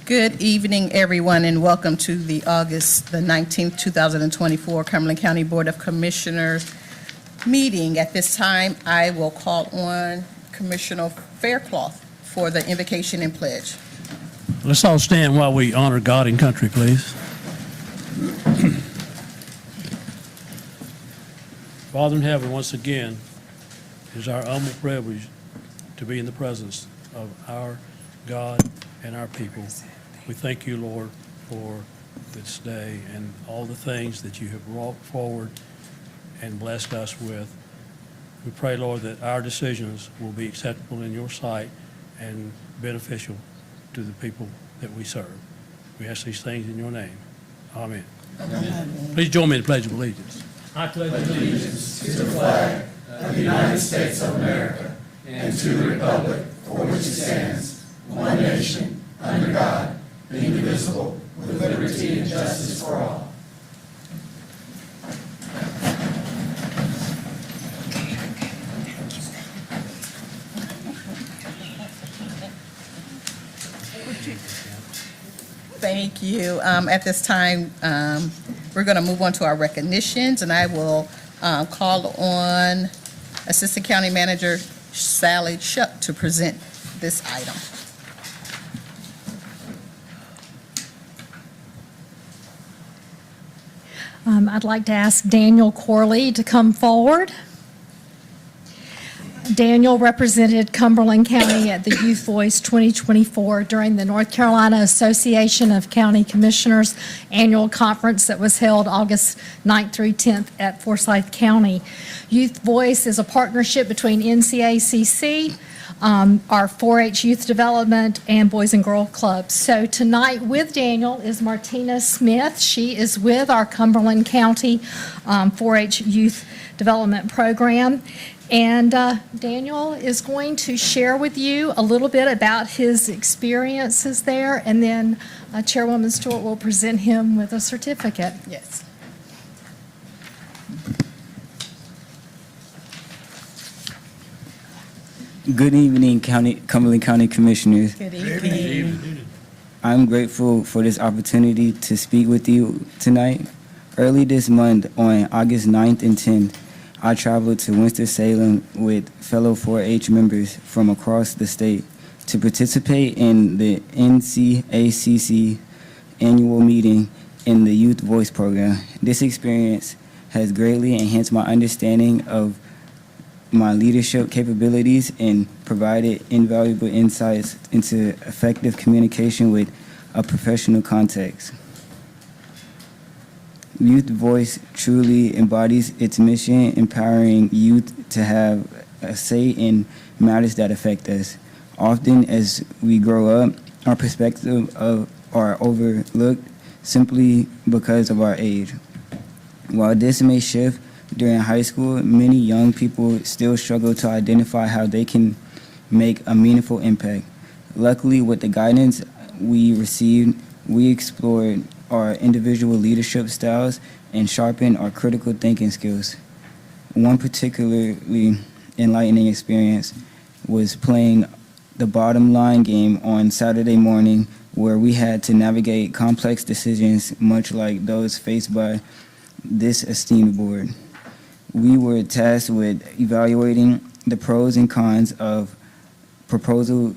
Good evening, everyone, and welcome to the August the 19th, 2024 Cumberland County Board of Commissioners meeting. At this time, I will call on Commissioner Faircloth for the invocation and pledge. Let's all stand while we honor God and country, please. Father in heaven, once again, it is our humble privilege to be in the presence of our God and our people. We thank you, Lord, for this day and all the things that you have brought forward and blessed us with. We pray, Lord, that our decisions will be acceptable in your sight and beneficial to the people that we serve. We ask these things in your name. Amen. Amen. Please join me in the Pledge of Allegiance. I pledge allegiance to the flag of the United States of America and to the republic for which it stands, one nation, under God, indivisible, with liberty and justice for all. Thank you. At this time, we're going to move on to our recognitions, and I will call on Assistant County Manager Sally Shuck to present this item. I'd like to ask Daniel Corley to come forward. Daniel represented Cumberland County at the Youth Voice 2024 during the North Carolina Association of County Commissioners annual conference that was held August 9th through 10th at Forsyth County. Youth Voice is a partnership between NCACC, our 4-H Youth Development, and Boys and Girl Clubs. So tonight with Daniel is Martina Smith. She is with our Cumberland County 4-H Youth Development Program. And Daniel is going to share with you a little bit about his experiences there, and then Chairwoman Stewart will present him with a certificate. Yes. Good evening, Cumberland County Commissioners. Good evening. I'm grateful for this opportunity to speak with you tonight. Early this month, on August 9th and 10th, I traveled to Winston-Salem with fellow 4-H members from across the state to participate in the NCACC annual meeting in the Youth Voice program. This experience has greatly enhanced my understanding of my leadership capabilities and provided invaluable insights into effective communication with a professional context. Youth Voice truly embodies its mission, empowering youth to have a say in matters that affect us. Often as we grow up, our perspectives are overlooked simply because of our age. While this may shift during high school, many young people still struggle to identify how they can make a meaningful impact. Luckily, with the guidance we received, we explored our individual leadership styles and sharpened our critical thinking skills. One particularly enlightening experience was playing the bottom line game on Saturday morning, where we had to navigate complex decisions much like those faced by this esteemed board. We were tasked with evaluating the pros and cons of proposed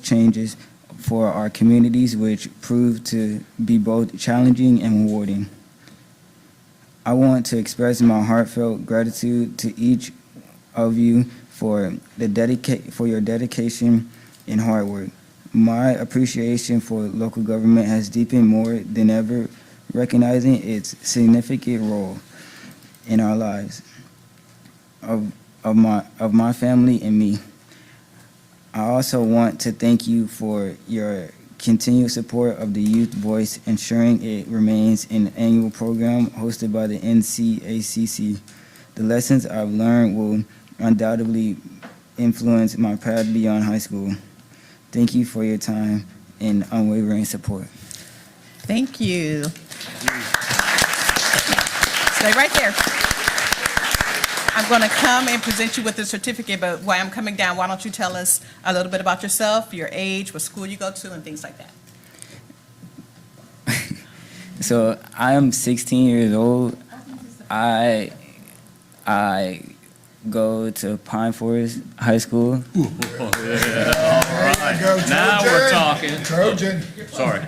changes for our communities, which proved to be both challenging and rewarding. I want to express my heartfelt gratitude to each of you for your dedication and hard work. My appreciation for local government has deepened more than ever, recognizing its significant role in our lives of my family and me. I also want to thank you for your continued support of the Youth Voice, ensuring it remains an annual program hosted by the NCACC. The lessons I've learned will undoubtedly influence my path beyond high school. Thank you for your time and unwavering support. Thank you. Stay right there. I'm going to come and present you with the certificate, but while I'm coming down, why don't you tell us a little bit about yourself, your age, what school you go to, and things like that? So I am 16 years old. I go to Pine Forest High School. Go, Now Trojan. we're talking. Trojan. Sorry.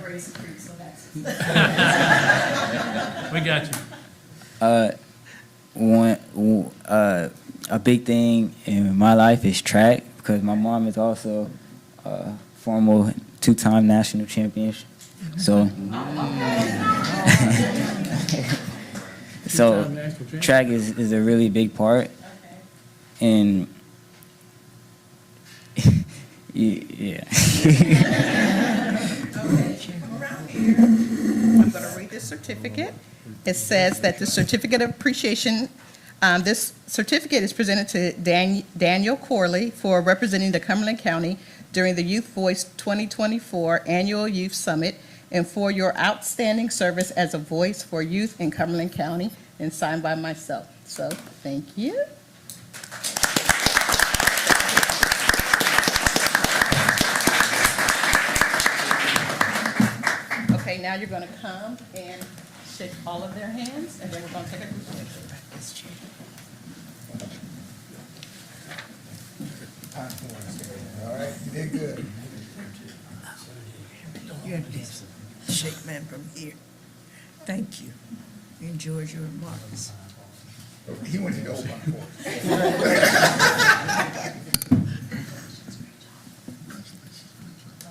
We got you. A big thing in my life is track because my mom is also a former two-time national champion. So, track is a really big part, and yeah. I'm going to read this certificate. It says that the certificate of appreciation, this certificate is presented to Daniel Corley for representing the Cumberland County during the Youth Voice 2024 Annual Youth Summit and for your outstanding service as a voice for youth in Cumberland County, and signed by myself. So, thank you. Okay, now you're going to come and shake all of their hands, and then we're going to take a group picture. All right, you did good. You had to shake man from here. Thank you. You enjoyed your remarks. He went to the old one.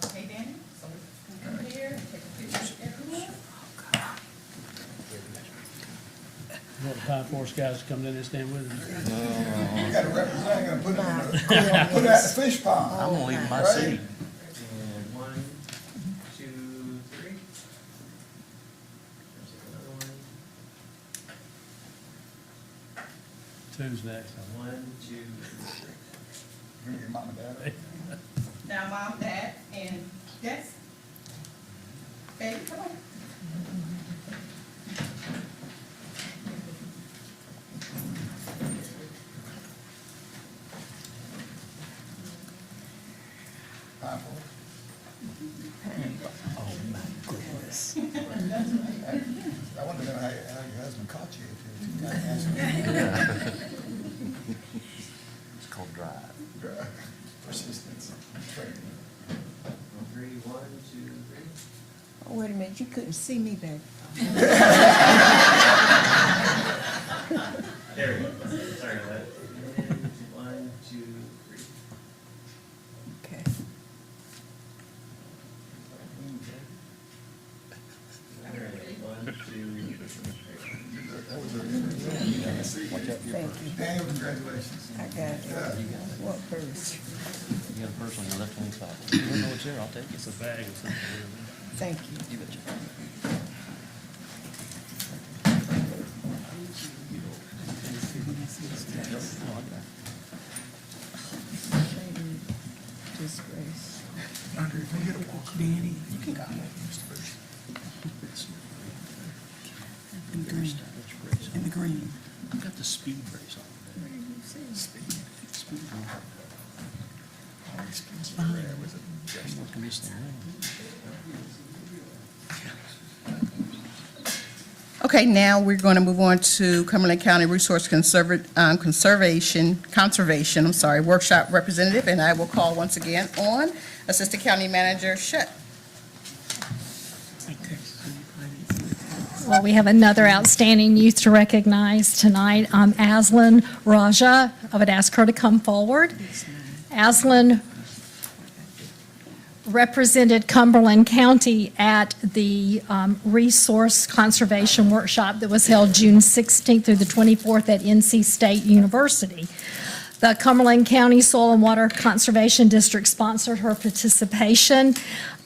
Okay, Danny, so we can come here and take a picture of everyone. You want the Pine Forest guys to come in and stand with us? You got to represent, gonna put it in the fish pond. I'm gonna leave my Right. seat. And 1, 2, 3. There's another one. Two's next. 1, 2, 3. Bring your mom and dad. Now, Mom, Dad, and yes? Baby, come on. Pine Forest. Oh, my goodness. I want to know how your husband caught you. If you got answer. It's called drive. Persistence. Training. 3, 1, 2, 3. Oh, wait a minute, you couldn't see me back. There we go. Sorry about that. And 1, 2, 3. Okay. All right, 1, 2, 3. That was a, Thank you. Daniel, congratulations. I got it. What first? You got a person on your left hand side. You don't know what's there, I'll take it. It's a bag or something. Thank you. You betcha. Shame, disgrace. Andre, can you get a walker? Danny, you can go. In green. In the green. Got the speed race on. There was a Okay, now we're going to move on to Cumberland County Resource Conservation, Workshop Representative, and I will call once again on Assistant County Manager Shutt. Well, we have another outstanding youth to recognize tonight, Aslan Raja. I would ask her to come forward. Aslan represented Cumberland County at the Resource Conservation Workshop that was held June 16th through the 24th at NC State University. The Cumberland County Soil and Water Conservation District sponsored her participation,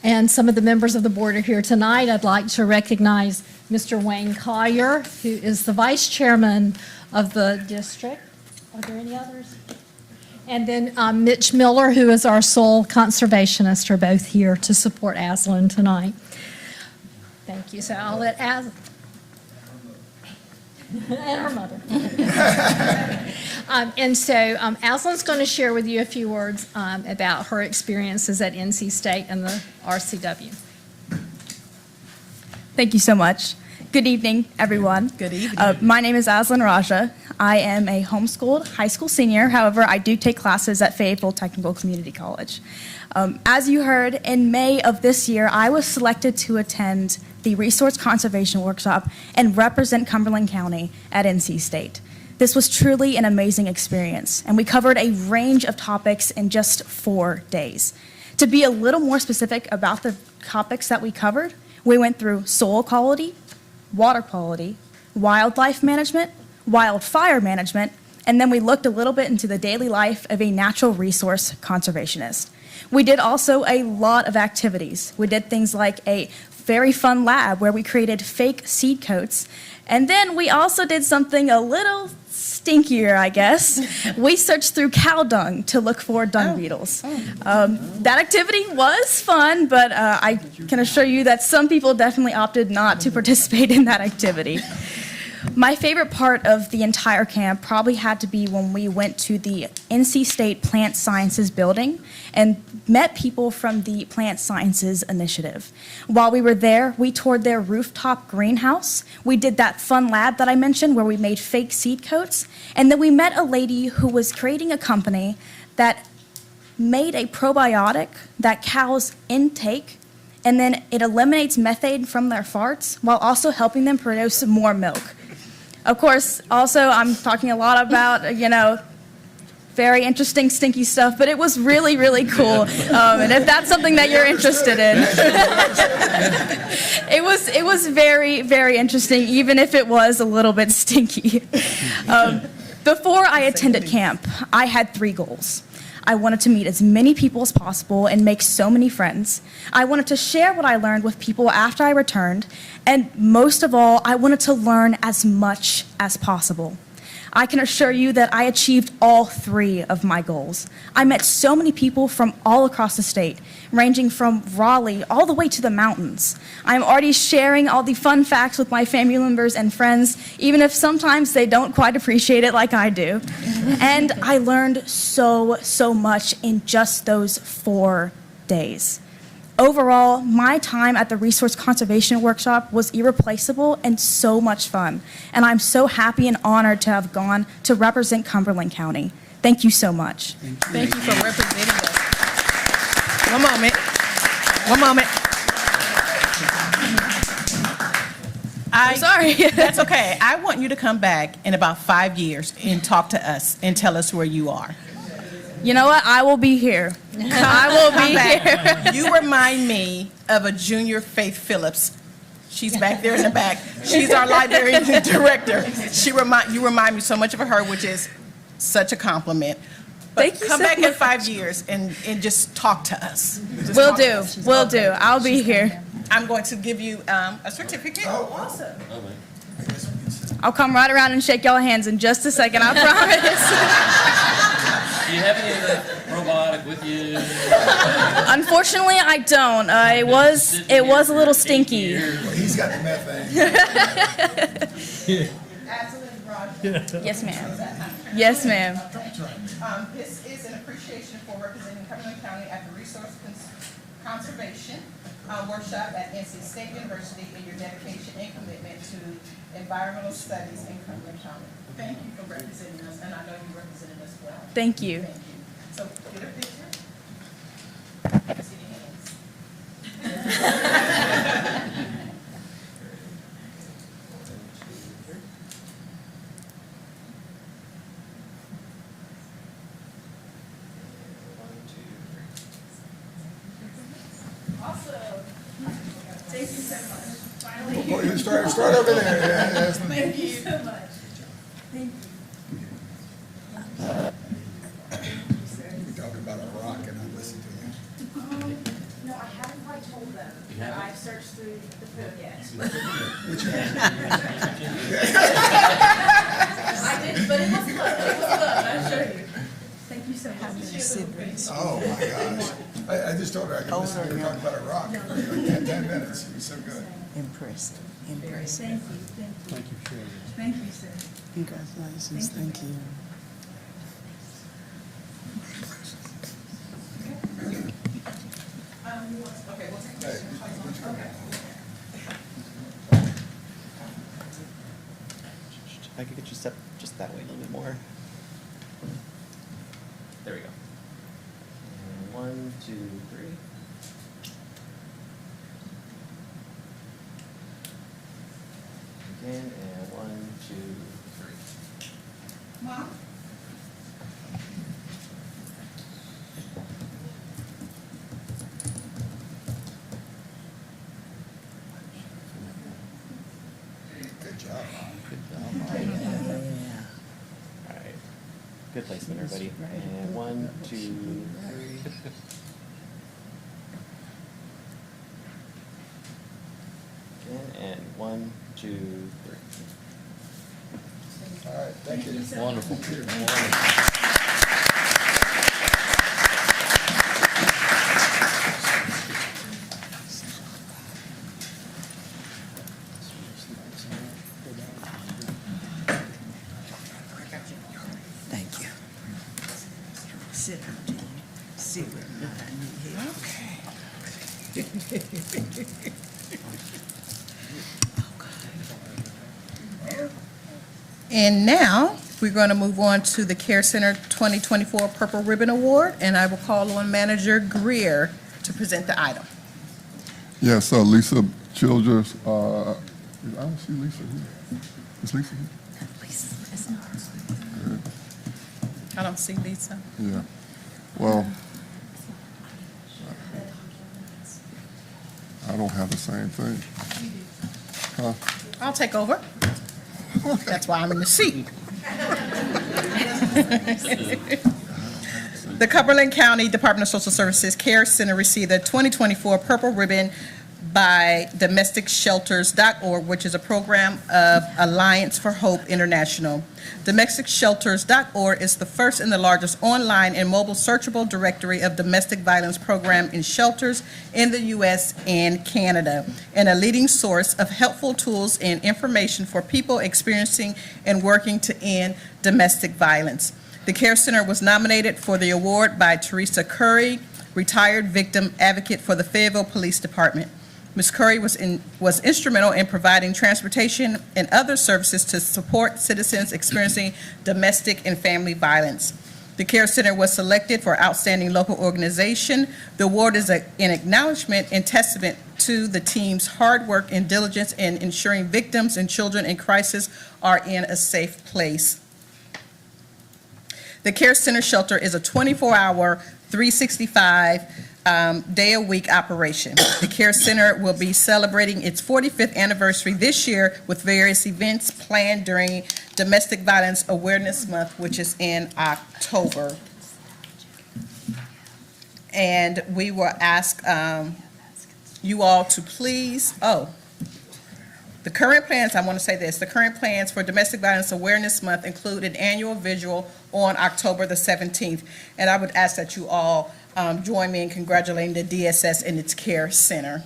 and some of the members of the board are here tonight. I'd like to recognize Mr. Wayne Collier, who is the vice chairman of the district. Are there any others? And then Mitch Miller, who is our soil conservationist, are both here to support Aslan tonight. Thank you. So I'll let Aslan. And her mother. And so Aslan's going to share with you a few words about her experiences at NC State and the RCW. Thank you so much. Good evening, everyone. Good evening. My name is Aslan Raja. I am a homeschooled high school senior. However, I do take classes at Fayetteville Technical Community College. As you heard, in May of this year, I was selected to attend the Resource Conservation Workshop and represent Cumberland County at NC State. This was truly an amazing experience, and we covered a range of topics in just 4 days. To be a little more specific about the topics that we covered, we went through soil quality, water quality, wildlife management, wildfire management, and then we looked a little bit into the daily life of a natural resource conservationist. We did also a lot of activities. We did things like a very fun lab where we created fake seed coats, and then we also did something a little stinkier, I guess. We searched through cow dung to look for dung beetles. That activity was fun, but I can assure you that some people definitely opted not to participate in that activity. My favorite part of the entire camp probably had to be when we went to the NC State Plant Sciences building and met people from the Plant Sciences Initiative. While we were there, we toured their rooftop greenhouse. We did that fun lab that I mentioned where we made fake seed coats. And then we met a lady who was creating a company that made a probiotic that cows intake, and then it eliminates methane from their farts while also helping them produce more milk. Of course, also, I'm talking a lot about, very interesting, stinky stuff, but it was really, really cool. And if that's something that you're interested in, it was very, very interesting, even if it was a little bit stinky. Before I attended camp, I had 3 goals. I wanted to meet as many people as possible and make so many friends. I wanted to share what I learned with people after I returned. And most of all, I wanted to learn as much as possible. I can assure you that I achieved all 3 of my goals. I met so many people from all across the state, ranging from Raleigh all the way to the mountains. I'm already sharing all the fun facts with my family members and friends, even if sometimes they don't quite appreciate it like I do. And I learned so much in just those 4 days. Overall, my time at the Resource Conservation Workshop was irreplaceable and so much fun. And I'm so happy and honored to have gone to represent Cumberland County. Thank you so much. Thank you for representing us. One moment. I'm sorry. That's okay. I want you to come back in about 5 years and talk to us and tell us where you are. You know what? I will be here. I will be here. You remind me of a junior Faith Phillips. She's back there in the back. She's our library director. You remind me so much of her, which is such a compliment. But Thank you come so back in much. 5 years and just talk to us. Just Will talk to do. us. Will do. I'll be here. I'm going to give you a certificate. Oh, awesome. I'll come right around and shake y'all hands in just a second, I promise. Do you have any of that probiotic with you? Unfortunately, I don't. It was a little stinky. well, he's got the methane. Yes, ma'am. Yes, ma'am. This is an appreciation for representing Cumberland County at the Resource Conservation Workshop at NC State University and your dedication and commitment to environmental studies in Cumberland County. Thank you for representing us, and I know you represented us well. Thank you. Thank you. So get a picture. See your hands. Oh, you start over there. Yeah, that's the- Thank you so much. We talk about a rock and I listen to you. No, I haven't quite told them. I've searched through the book yet. I did, but it was good. It was good. I'll show you. Thank you How many siblings? Oh, my gosh. I just told her I could listen to her talk about a rock for like 10 minutes. It was so good. Impressed, impressed. Thank you, Shirley. Thank you, sir. Congratulations, thank you. If I could get you step just that way a little bit more. There we go. And 1, 2, 3. Again, and 1, 2, 3. Mom? Good job. Good job. All right. Good placement, everybody. And 1, 2, 3. Again, and 1, 2, 3. All right, thank you. Wonderful. Wonderful. Thank you. Sit down, Jenny. Sit with me. I need help. And now, we're going to move on to the Care Center 2024 Purple Ribbon Award, and I will call on Manager Greer to present the item. Yes, Lisa Childers, I don't see Lisa here. Is Lisa here? I don't see Lisa. Yeah. Well, I don't have the same thing. Huh? I'll take over. That's why I'm in the seat. The Cumberland County Department of Social Services Care Center received the 2024 Purple Ribbon by DomesticShelters.org, which is a program of Alliance for Hope International. DomesticShelters.org is the first and the largest online and mobile searchable directory of domestic violence program in shelters in the U.S. and Canada, and a leading source of helpful tools and information for people experiencing and working to end domestic violence. The Care Center was nominated for the award by Teresa Curry, retired victim advocate for the Fayetteville Police Department. Ms. Curry was instrumental in providing transportation and other services to support citizens experiencing domestic and family violence. The Care Center was selected for Outstanding Local Organization. The award is an acknowledgement and testament to the team's hard work and diligence in ensuring victims and children in crisis are in a safe place. The Care Center Shelter is a 24-hour, 365 day-a-week operation. The Care Center will be celebrating its 45th anniversary this year with various events planned during Domestic Violence Awareness Month, which is in October. And we will ask you all to please, the current plans, I want to say this, the current plans for Domestic Violence Awareness Month include an annual vigil on October the 17th. And I would ask that you all join me in congratulating the DSS and its Care Center.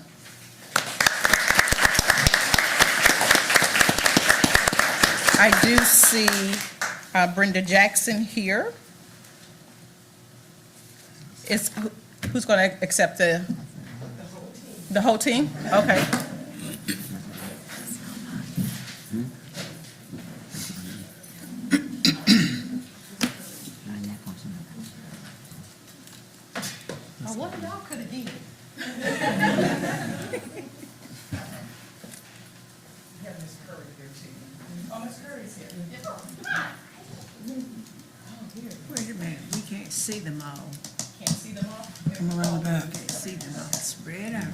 I do see Brenda Jackson here. Who's going to accept the whole team? Okay. One of y'all could have did it. We have Miss Curry here too. Oh, Miss Curry's here. Wait a minute, we can't see them all. Can't see them all? Come around back, can't see them all. Spread out.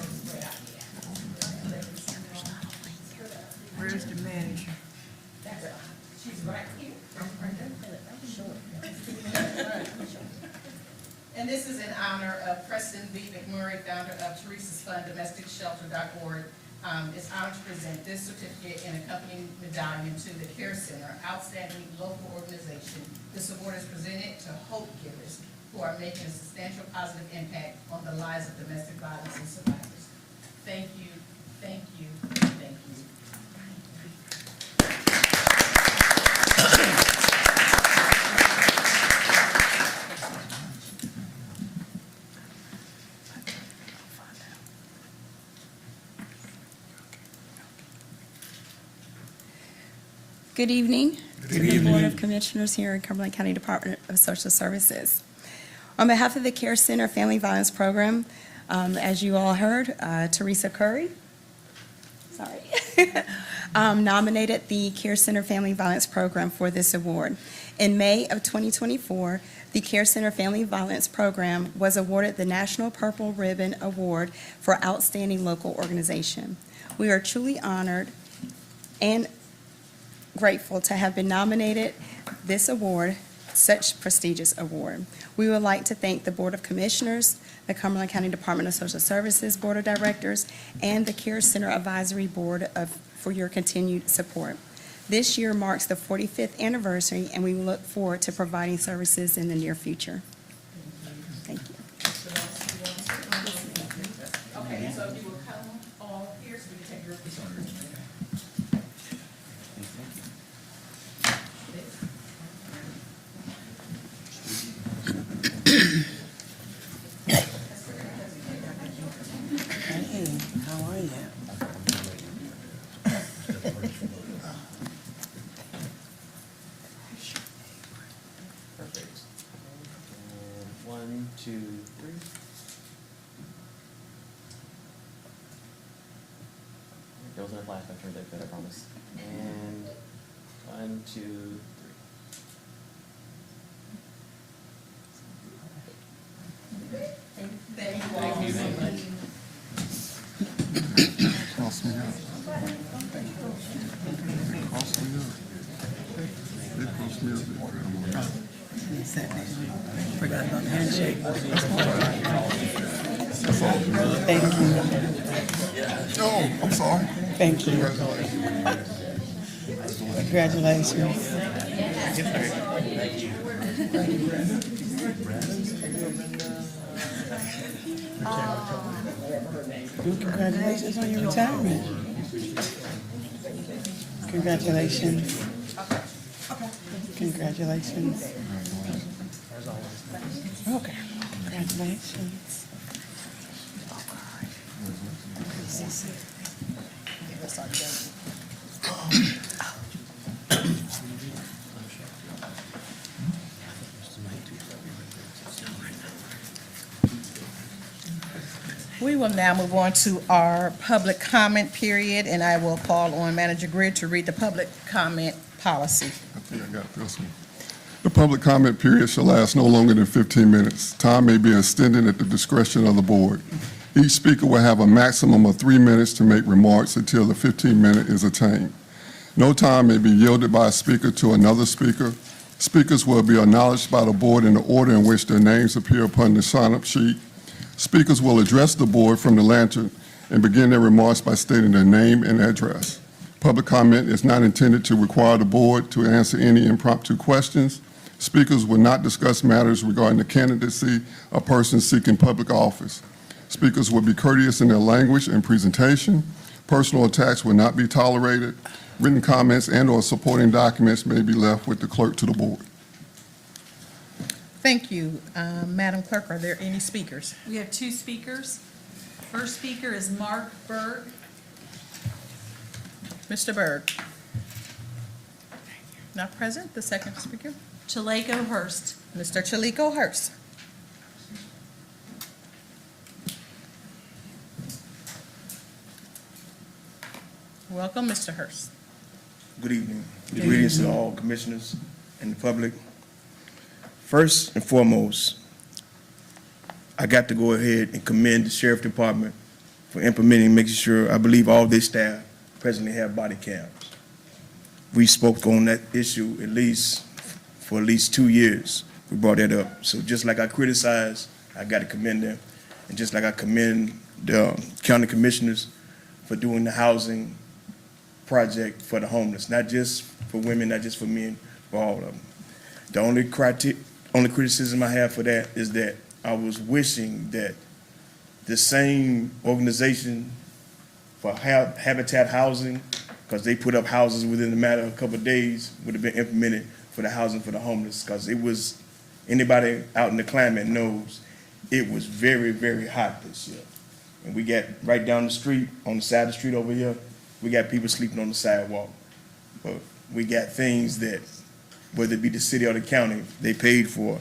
Where's the manager? She's right here. And this is in honor of Preston B. McMurray, founder of Teresa's Fund, DomesticShelter.org, is honored to present this certificate and accompanying medallion to the Care Center, outstanding local organization. This award is presented to hope givers who are making a substantial positive impact on the lives of domestic violence and survivors. Thank you, thank you, thank you. Good evening. To the Board of Commissioners here in Cumberland County Department of Social Services. On behalf of the Care Center Family Violence Program, as you all heard, Teresa Curry, nominated the Care Center Family Violence Program for this award. In May of 2024, the Care Center Family Violence Program was awarded the National Purple Ribbon Award for Outstanding Local Organization. We are truly honored and grateful to have been nominated this award, such prestigious award. We would like to thank the Board of Commissioners, the Cumberland County Department of Social Services Board of Directors, and the Care Center Advisory Board for your continued support. This year marks the 45th anniversary, and we look forward to providing services in the near future. Thank you. Okay, so you will come all here so we can take your picture. Hey, how are you? Perfect. And 1, 2, 3. There wasn't a flash, I turned it good, I promise. And 1, 2, 3. Thank you so much. Cross me out. Cross me out. They cross me out. Forgot about the handshake. Thank you. Oh, I'm sorry. Thank you. Congratulations. Congratulations on your retirement. Congratulations. Congratulations. Okay. Congratulations. We will now move on to our public comment period, and I will call on Manager Grid to read the public comment policy. I think I got this one. The public comment period shall last no longer than 15 minutes. Time may be extended at the discretion of the board. Each speaker will have a maximum of 3 minutes to make remarks until the 15-minute is attained. No time may be yielded by a speaker to another speaker. Speakers will be acknowledged by the board in the order in which their names appear upon the sign-up sheet. Speakers will address the board from the lantern and begin their remarks by stating their name and address. Public comment is not intended to require the board to answer any impromptu questions. Speakers will not discuss matters regarding the candidacy of persons seeking public office. Speakers will be courteous in their language and presentation. Personal attacks will not be tolerated. Written comments and/or supporting documents may be left with the clerk to the board. Thank you. Madam Clerk, are there any speakers? We have 2 speakers. First speaker is Mark Berg. Mr. Berg. Not present. The second speaker, Chaleko Hurst. Mr. Chaliko Hurst. Welcome, Mr. Hurst. Good evening. Greetings to all commissioners and the public. First and foremost, I got to go ahead and commend the Sheriff Department for implementing, making sure, I believe all their staff presently have body cams. We spoke on that issue for at least 2 years. We brought that up. So just like I criticize, I got to commend them. And just like I commend the county commissioners for doing the housing project for the homeless, not just for women, not just for men, for all of them. The only criticism I have for that is that I was wishing that the same organization for Habitat Housing, because they put up houses within a matter of a couple of days, would have been implemented for the housing for the homeless, because it was, anybody out in the climate knows, it was very, very hot this year. And we got right down the street, on the side of the street over here, we got people sleeping on the sidewalk. But we got things that, whether it be the city or the county, they paid for,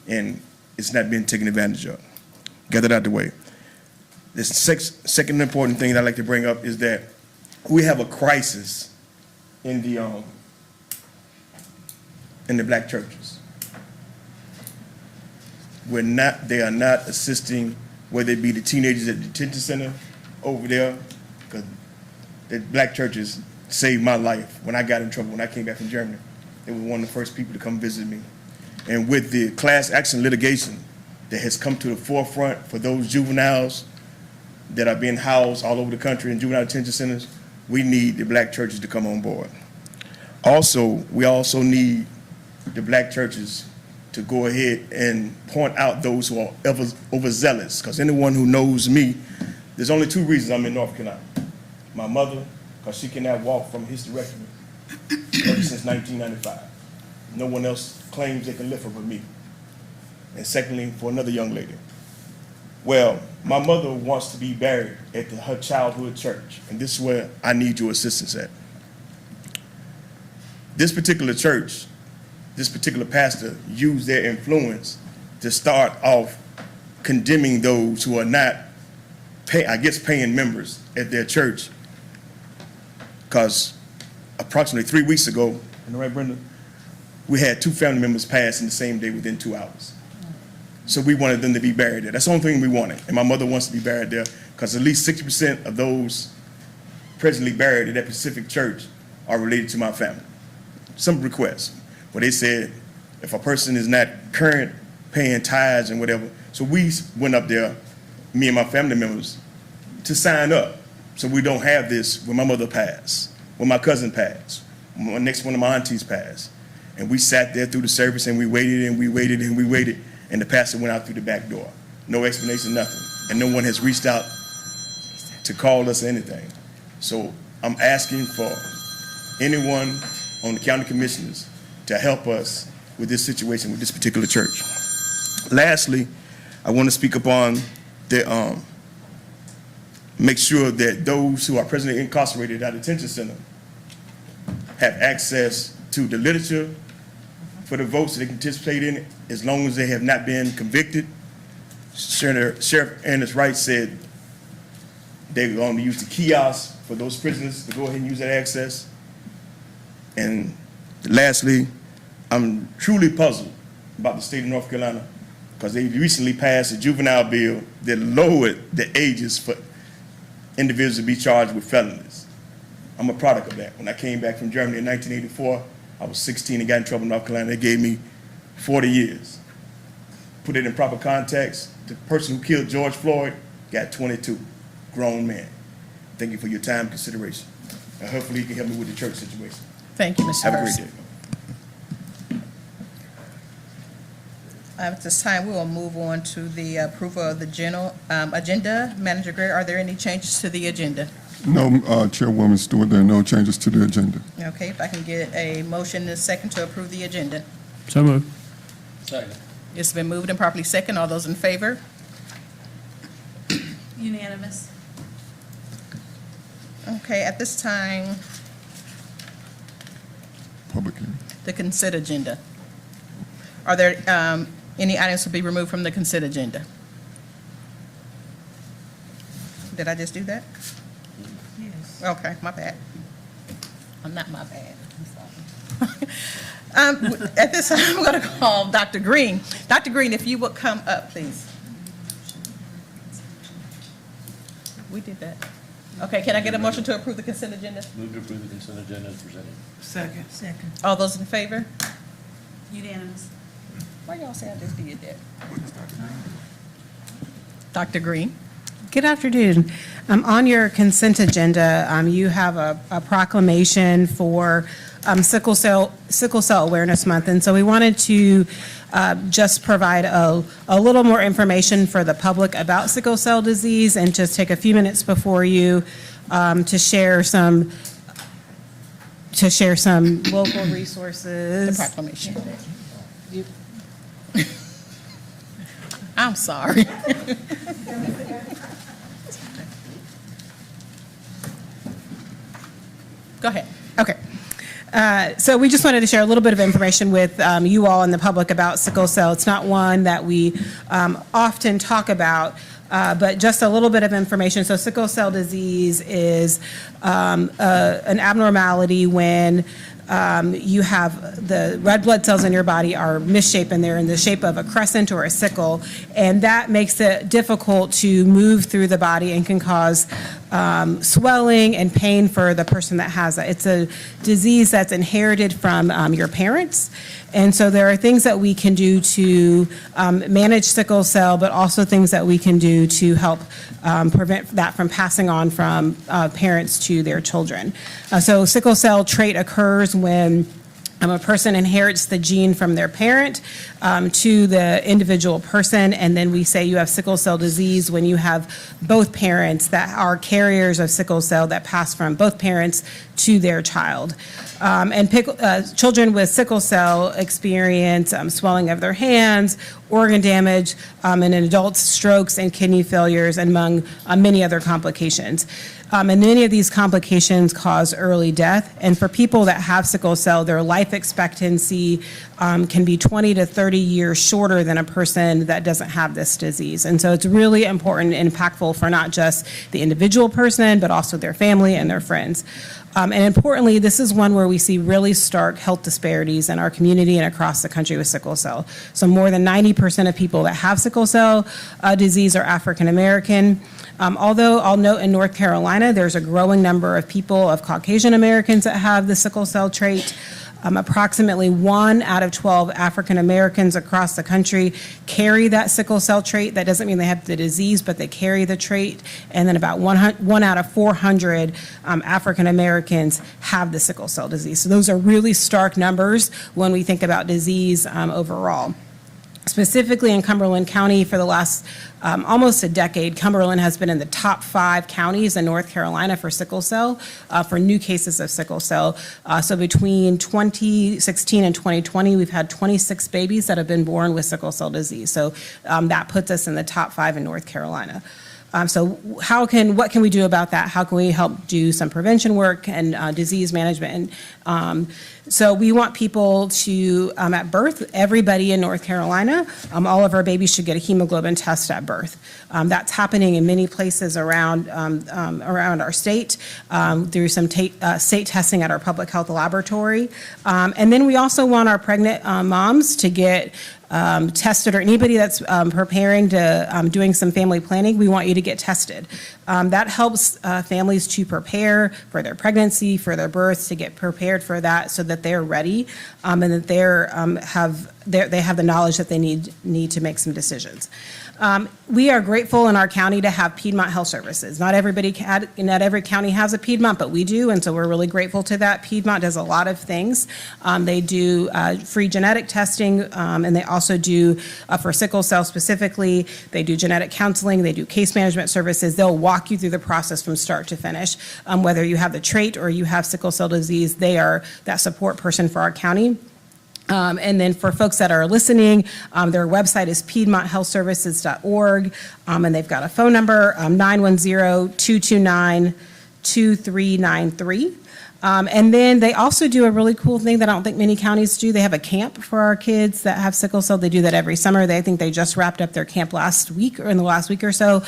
and it's not being taken advantage of. Get that out the way. The second important thing that I'd like to bring up is that we have a crisis in the black churches. They are not assisting, whether it be the teenagers at the detention center over there, because the black churches saved my life when I got in trouble, when I came back from Germany. They were one of the first people to come visit me. And with the class action litigation that has come to the forefront for those juveniles that are being housed all over the country in juvenile detention centers, we need the black churches to come on board. Also, we also need the black churches to go ahead and point out those who are overzealous, because anyone who knows me, there's only two reasons I'm in North Carolina. My mother, because she cannot walk from a hysterectomy ever since 1995. No one else claims they can lift her but me. And secondly, for another young lady. Well, my mother wants to be buried at her childhood church, and this is where I need your assistance at. This particular church, this particular pastor used their influence to start off condemning those who are not, paying members at their church. Because approximately 3 weeks ago, am I right, Brenda? We had 2 family members pass in the same day within 2 hours. So we wanted them to be buried there. That's the only thing we wanted. And my mother wants to be buried there because at least 60% of those presently buried at that Pacific church are related to my family. Some requests where they said if a person is not current paying tithes and whatever. So we went up there, me and my family members, to sign up so we don't have this when my mother passed, when my cousin passed, when next one of my aunties passed. And we sat there through the service and we waited and we waited and we waited. And the pastor went out through the back door. No explanation, nothing. And no one has reached out to call us or anything. So I'm asking for anyone on the county commissioners to help us with this situation with this particular church. Lastly, I want to speak upon the, make sure that those who are presently incarcerated at our detention center have access to the literature for the votes so they can participate in it, as long as they have not been convicted. Sheriff Ernest Wright said they're going to use the kiosks for those prisoners to go ahead and use that access. And lastly, I'm truly puzzled about the state of North Carolina because they recently passed a juvenile bill that lowered the ages for individuals to be charged with felonies. I'm a product of that. When I came back from Germany in 1984, I was 16 and got in trouble in North Carolina. They gave me 40 years. Put it in proper context, the person who killed George Floyd got 22, grown man. Thank you for your time and consideration. And hopefully you can help me with the church situation. Thank you, Mr. Have a Hurst. great day. At this time, we will move on to the approval of the general agenda. Manager Greer, are there any changes to the agenda? No, Chairwoman Stewart, there are no changes to the agenda. Okay, if I can get a motion and a second to approve the agenda. So moved. Second. It's been moved and properly second. All those in favor? Unanimous. Okay, at this time, Public hearing. the consent agenda. Are there any items to be removed from the consent agenda? Did I just do that? Yes. Okay, my bad. I'm not my bad. I'm sorry. At this time, I'm going to call Dr. Green. Dr. Green, if you would come up, please. We did that. Okay, can I get a motion to approve the consent agenda? Move to approve the consent agenda as presented. Second. Second. All those in favor? Unanimous. Why y'all say I just did that? Dr. Green? Good afternoon. On your consent agenda, you have a proclamation for Sickle Cell Awareness Month. And so we wanted to just provide a little more information for the public about sickle cell disease and just take a few minutes before you to share some local resources. The proclamation. I'm sorry. Go ahead. Okay. So we just wanted to share a little bit of information with you all and the public about sickle cell. It's not one that we often talk about, but just a little bit of information. So sickle cell disease is an abnormality when you have the red blood cells in your body are misshapen. They're in the shape of a crescent or a sickle, and that makes it difficult to move through the body and can cause swelling and pain for the person that has it. It's a disease that's inherited from your parents. And so there are things that we can do to manage sickle cell, but also things that we can do to help prevent that from passing on from parents to their children. So sickle cell trait occurs when a person inherits the gene from their parent to the individual person, and then we say you have sickle cell disease when you have both parents that are carriers of sickle cell that pass from both parents to their child. Children with sickle cell experience swelling of their hands, organ damage, and in adults, strokes and kidney failures, among many other complications. And many of these complications cause early death. And for people that have sickle cell, their life expectancy can be 20 to 30 years shorter than a person that doesn't have this disease. And so it's really important and impactful for not just the individual person, but also their family and their friends. And importantly, this is one where we see really stark health disparities in our community and across the country with sickle cell. So more than 90% of people that have sickle cell disease are African American. Although I'll note in North Carolina, there's a growing number of people of Caucasian Americans that have the sickle cell trait. Approximately 1 out of 12 African Americans across the country carry that sickle cell trait. That doesn't mean they have the disease, but they carry the trait. And then about 1 out of 400 African Americans have the sickle cell disease. So those are really stark numbers when we think about disease overall. Specifically in Cumberland County for the last almost a decade, Cumberland has been in the top 5 counties in North Carolina for sickle cell, for new cases of sickle cell. So between 2016 and 2020, we've had 26 babies that have been born with sickle cell disease. So that puts us in the top 5 in North Carolina. So what can we do about that? How can we help do some prevention work and disease management? And so we want people to, at birth, everybody in North Carolina, all of our babies should get a hemoglobin test at birth. That's happening in many places around our state through some state testing at our public health laboratory. And then we also want our pregnant moms to get tested, or anybody that's preparing to doing some family planning, we want you to get tested. That helps families to prepare for their pregnancy, for their birth, to get prepared for that so that they're ready and that they have the knowledge that they need to make some decisions. We are grateful in our county to have Piedmont Health Services. Not every county has a Piedmont, but we do, and so we're really grateful to that. Piedmont does a lot of things. They do free genetic testing, and they also do, for sickle cell specifically, they do genetic counseling, they do case management services. They'll walk you through the process from start to finish. Whether you have the trait or you have sickle cell disease, they are that support person for our county. And then for folks that are listening, their website is piedmonthealthservices.org, and they've got a phone number, 910-229-2393. And then they also do a really cool thing that I don't think many counties do. They have a camp for our kids that have sickle cell. They do that every summer. I think they just wrapped up their camp last week or in the last week or so.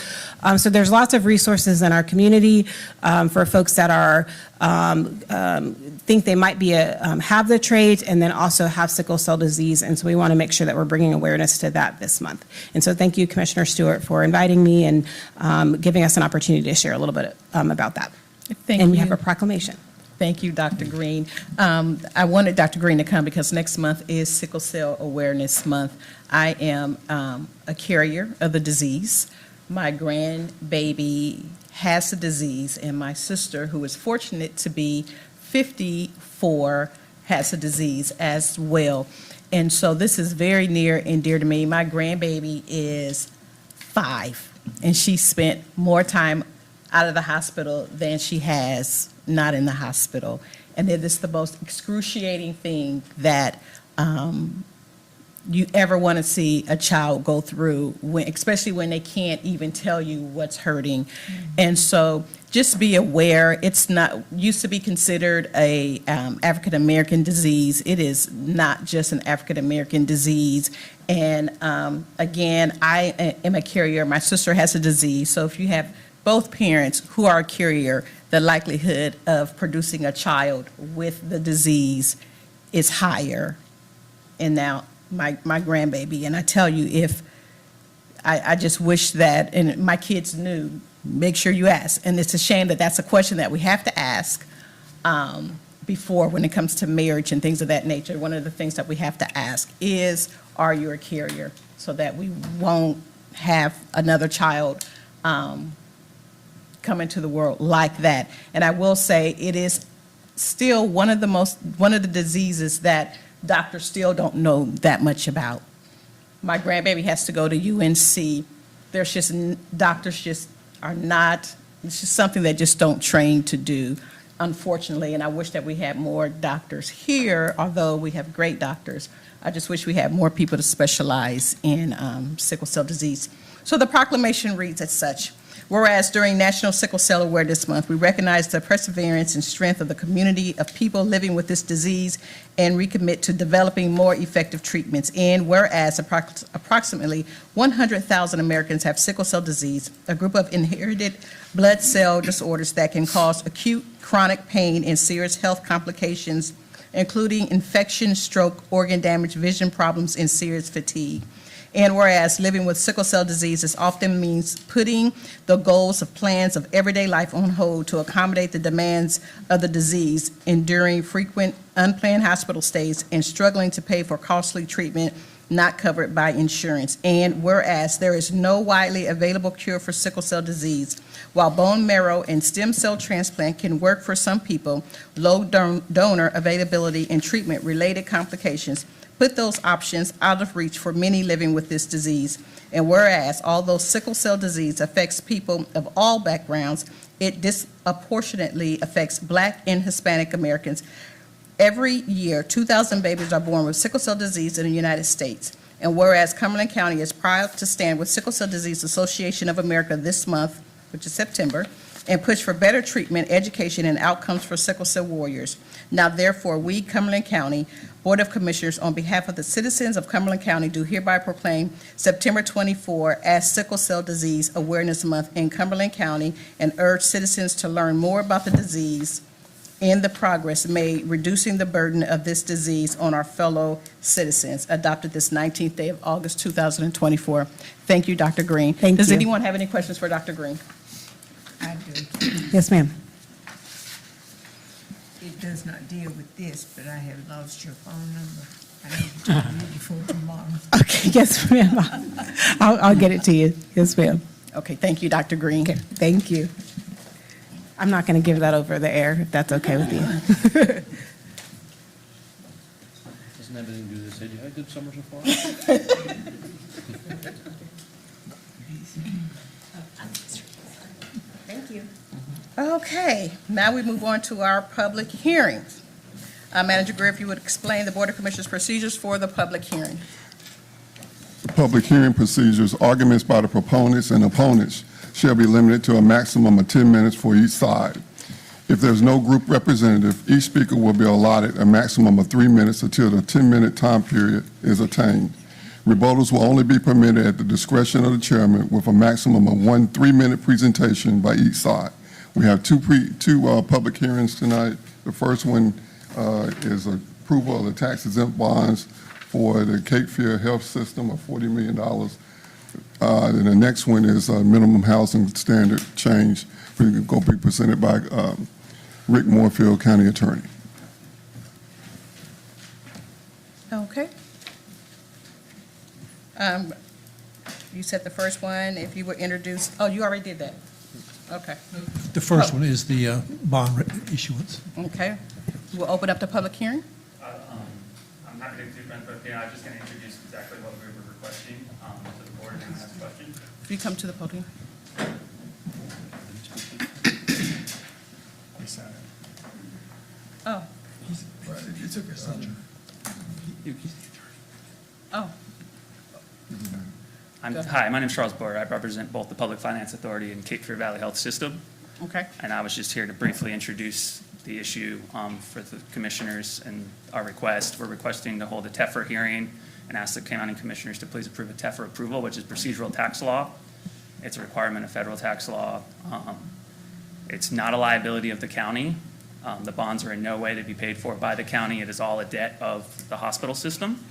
So there's lots of resources in our community for folks that are think they might be have the trait and then also have sickle cell disease. And so we want to make sure that we're bringing awareness to that this month. And so thank you, Commissioner Stewart, for inviting me and giving us an opportunity to share a little bit about that. Thank and you. We have a proclamation. Thank you, Dr. Green. I wanted Dr. Green to come because next month is Sickle Cell Awareness Month. I am a carrier of the disease. my grandbaby has the disease, and my sister, who is fortunate to be 54, has the disease as well. And so this is very near and dear to me. My grandbaby is 5, and she spent more time out of the hospital than she has not in the hospital. And it is the most excruciating thing that you ever want to see a child go through, when, especially when they can't even tell you what's hurting. And so just be aware, it's not, used to be considered a African-American disease. It is not just an African-American disease. And again, I am a carrier. My sister has a disease. So if you have both parents who are a carrier, the likelihood of producing a child with the disease is higher. And now my grandbaby, and I tell you, if I just wish that, and my kids knew, make sure you ask. And it's a shame that that's a question that we have to ask before, when it comes to marriage and things of that nature. One of the things that we have to ask is, are you a carrier? So that we won't have another child come into the world like that. And I will say, it is still one of the diseases that doctors still don't know that much about. My grandbaby has to go to UNC. There's just, doctors just are not, it's just something they just don't train to do, unfortunately. And I wish that we had more doctors here, although we have great doctors. I just wish we had more people to specialize in sickle cell disease. So the proclamation reads as such. Whereas during National Sickle Cell Awareness Month, we recognize the perseverance and strength of the community of people living with this disease and recommit to developing more effective treatments. And whereas approximately 100,000 Americans have sickle cell disease, a group of inherited blood cell disorders that can cause acute chronic pain and serious health complications, including infection, stroke, organ damage, vision problems, and serious fatigue. And whereas living with sickle cell disease often means putting the goals of plans of everyday life on hold to accommodate the demands of the disease, enduring frequent unplanned hospital stays, and struggling to pay for costly treatment not covered by insurance. And whereas there is no widely available cure for sickle cell disease, while bone marrow and stem cell transplant can work for some people, low donor availability and treatment-related complications put those options out of reach for many living with this disease. And whereas, although sickle cell disease affects people of all backgrounds, it disproportionately affects Black and Hispanic Americans. Every year, 2,000 babies are born with sickle cell disease in the United States. And whereas Cumberland County is proud to stand with Sickle Cell Disease Association of America this month, which is September, and push for better treatment, education, and outcomes for sickle cell warriors. Now, therefore, we, Cumberland County Board of Commissioners, on behalf of the citizens of Cumberland County, do hereby proclaim September 24 as Sickle Cell Disease Awareness Month in Cumberland County and urge citizens to learn more about the disease and the progress made reducing the burden of this disease on our fellow citizens. Adopted this 19th day of August 2024. Thank you, Dr. Green. Thank Does you. anyone have any questions for Dr. Green? I do. Yes, ma'am. It does not deal with this, but I have lost your phone number. I need to talk to you before tomorrow. Okay, yes, ma'am. I'll get it to you. Yes, ma'am. Okay, thank you, Dr. Green. Okay, thank you. I'm not going to give that over the air, if that's okay with you. Doesn't have anything to do with this. Had you had a good summer so far? Thank you. Okay, now we move on to our public hearings. Manager Greer, if you would explain the Board of Commissioners procedures for the public hearing. Public hearing procedures, arguments by the proponents and opponents shall be limited to a maximum of 10 minutes for each side. If there's no group representative, each speaker will be allotted a maximum of 3 minutes until the 10-minute time period is attained. Rebuttals will only be permitted at the discretion of the chairman with a maximum of 1 3-minute presentation by each side. We have two public hearings tonight. The first one is approval of the tax exempt bonds for the Cape Fear Health System of $40 million. And the next one is minimum housing standard change. We're going to be presented by Rick Moorfield, County Attorney. Okay. you said the first one, if you would introduce, oh, you already did that. Okay, The first one is the bond issuance. okay. We'll open up the public hearing. I'm happy to do but yeah, I'm just going to introduce exactly what we were requesting to the board and ask questions. If you come to the podium. Oh. Oh, Go ahead. Hi, my name's Charles Boyer. I represent both the Public Finance Authority and Cape Fear Valley Health System. okay. And I was just here to briefly introduce the issue for the commissioners and our request. We're requesting to hold a TEFRA hearing and ask the county commissioners to please approve a TEFRA approval, which is procedural tax law. It's a requirement of federal tax law. It's not a liability of the county. The bonds are in no way to be paid for by the county. It is all a debt of the hospital system.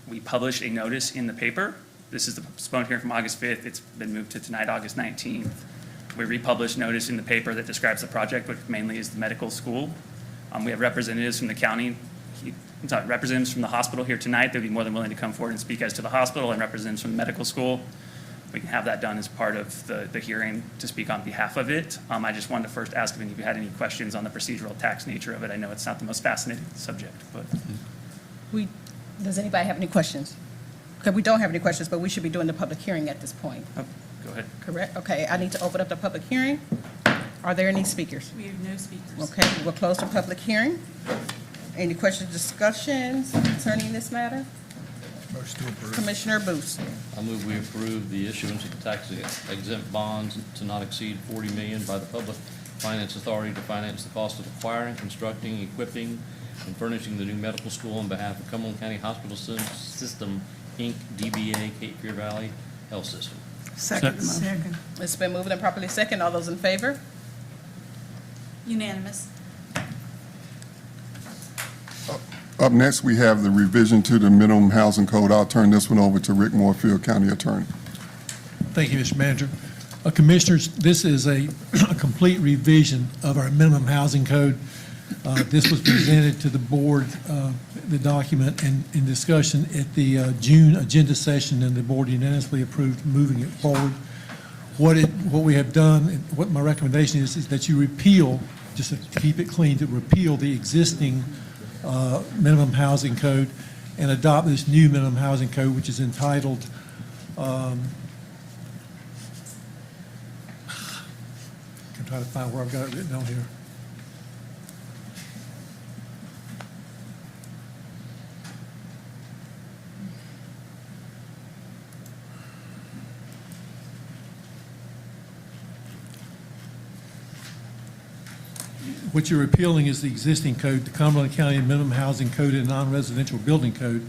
We published a notice in the paper. This is the postponed hearing from August 5th. It's been moved to tonight, August 19th. We republished notice in the paper that describes the project, which mainly is the medical school. We have representatives from the county, representatives from the hospital here tonight. They'd be more than willing to come forward and speak as to the hospital, and representatives from the medical school. We can have that done as part of the hearing to speak on behalf of it. I just wanted to first ask if any of you had any questions on the procedural tax nature of it. I know it's not the most fascinating subject, but. Does anybody have any questions? Okay, we don't have any questions, but we should be doing the public hearing at this point. Oh, go ahead. Correct? Okay, I need to open up the public hearing. Are there any speakers? We have no speakers. Okay, we'll close the public hearing. Any questions, discussions concerning this matter? Motion to approve. Commissioner Booth. I move we approve the issuance of tax exempt bonds to not exceed $40 million by the Public Finance Authority to finance the cost of acquiring, constructing, equipping, and furnishing the new medical school on behalf of Cumberland County Hospital System, Inc., DBA, Cape Fear Valley Health System. Second. It's been moved and properly second. All those in favor? Unanimous. Up next, we have the revision to the minimum housing code. I'll turn this one over to Rick Moorfield, County Attorney. Thank you, Mr. Manager. Commissioners, this is a complete revision of our minimum housing code. This was presented to the board, the document in discussion at the June agenda session, and the board unanimously approved moving it forward. What we have done, and what my recommendation is that you repeal, just to keep it clean, to repeal the existing minimum housing code and adopt this new minimum housing code, which is entitled, I'm trying to find where I've got it written on here. What you're repealing is the existing code, the Cumberland County Minimum Housing Code and Non-Residential Building Code.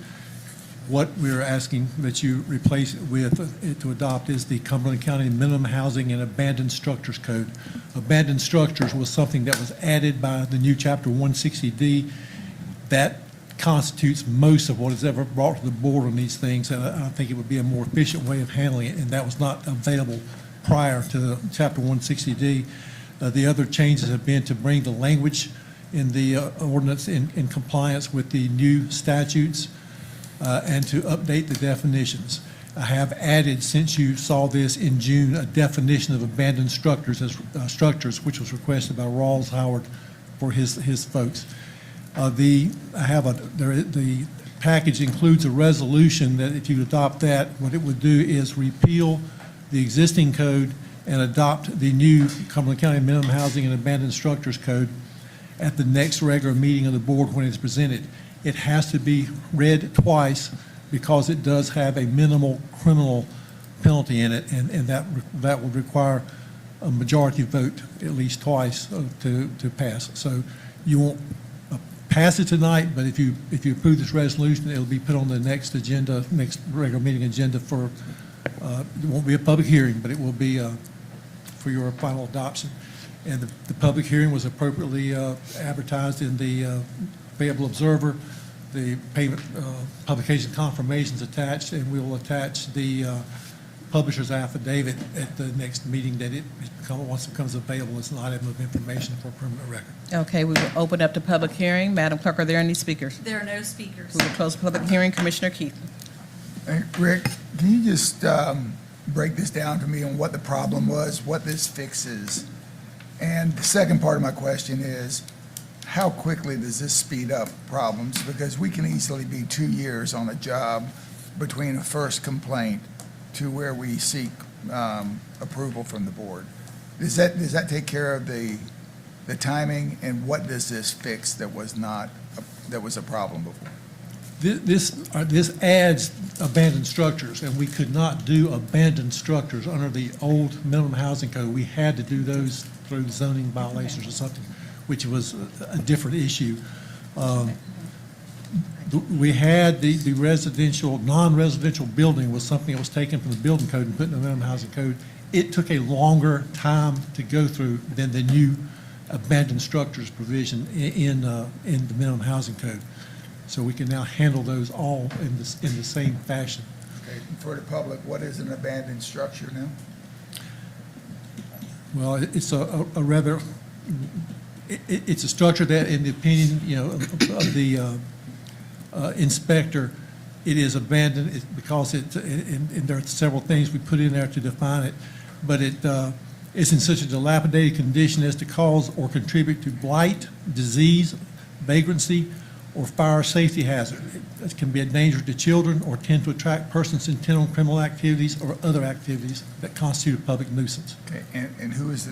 What we're asking that you replace it with, to adopt, is the Cumberland County Minimum Housing and Abandoned Structures Code. Abandoned structures was something that was added by the new Chapter 160D. That constitutes most of what is ever brought to the board on these things, and I think it would be a more efficient way of handling it, and that was not available prior to Chapter 160D. The other changes have been to bring the language in the ordinance in compliance with the new statutes and to update the definitions. I have added, since you saw this in June, a definition of abandoned structures as which was requested by Rawls Howard for his folks. The package includes a resolution that if you adopt that, what it would do is repeal the existing code and adopt the new Cumberland County Minimum Housing and Abandoned Structures Code at the next regular meeting of the board when it's presented. It has to be read twice because it does have a minimal criminal penalty in it, and that would require a majority vote at least twice to pass. So you won't pass it tonight, but if you approve this resolution, it'll be put on the next agenda, next regular meeting agenda for, it won't be a public hearing, but it will be for your final adoption. And the public hearing was appropriately advertised in the Payable Observer. The payment publication confirmations attached, and we will attach the publisher's affidavit at the next meeting that once it becomes available as an item of information for permanent record. Okay, we will open up the public hearing. Madam Clerk, are there any speakers? There are no speakers. We will close the public hearing. Commissioner Keith. Hey, Rick, can you just break this down to me on what the problem was, what this fixes? And the second part of my question is, how quickly does this speed up problems? Because we can easily be 2 years on a job between a first complaint to where we seek approval from the board. Does that take care of the timing, and what does this fix that was a problem before? This adds abandoned structures, and we could not do abandoned structures under the old minimum housing code. We had to do those through zoning violations or something, which was a different issue. We had the residential, non-residential building was something that was taken from the building code and put in the minimum housing code. It took a longer time to go through than the new abandoned structures provision in the minimum housing code. So we can now handle those all in the same fashion. Okay, for the public, what is an abandoned structure now? Well, it's it's a structure that, in the opinion, of the inspector, it is abandoned because and there are several things we put in there to define it, but it is in such a dilapidated condition as to cause or contribute to blight, disease, vagrancy, or fire safety hazard. It can be a danger to children or tend to attract persons intent on criminal activities or other activities that constitute a public nuisance. Okay, and who is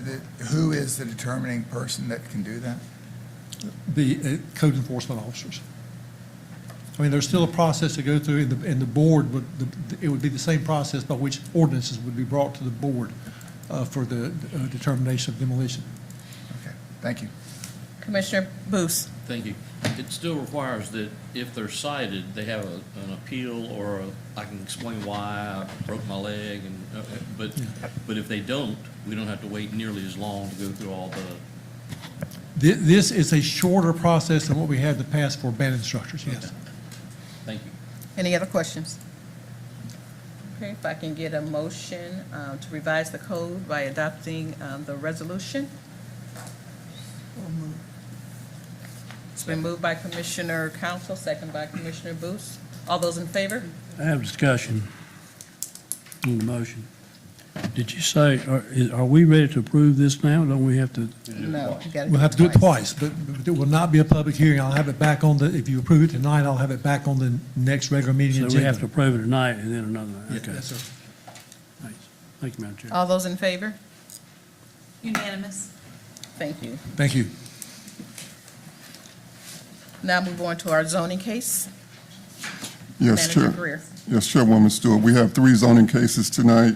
the determining person that can do that? The code enforcement officers. I mean, there's still a process to go through, and the board it would be the same process by which ordinances would be brought to the board for the determination of demolition. Okay, thank you. Commissioner Booth. Thank you. It still requires that if they're cited, they have an appeal or I can explain why I broke my leg, but if they don't, we don't have to wait nearly as long to go through all the. This is a shorter process than what we had in the past for abandoned structures, yes. Okay. Thank you. Any other questions? Okay, if I can get a motion to revise the code by adopting the resolution. It's been moved by Commissioner Council, second by Commissioner Booth. All those in favor? I have discussion on the motion. Did you say, are we ready to approve this now? Don't we have to? No. you gotta We'll have to do it twice, but it will not be a public hearing. I'll have it back on if you approve it tonight, I'll have it back on the next regular meeting So agenda. we have to approve it tonight and then another. Okay. Yes, sir. Thanks. Thank you, Madam Chair. All those in favor? Unanimous. Thank you. Thank you. Now move on to our zoning case. Yes, Manager Chair. Greer. Yes, Chairwoman Stewart. We have 3 zoning cases tonight.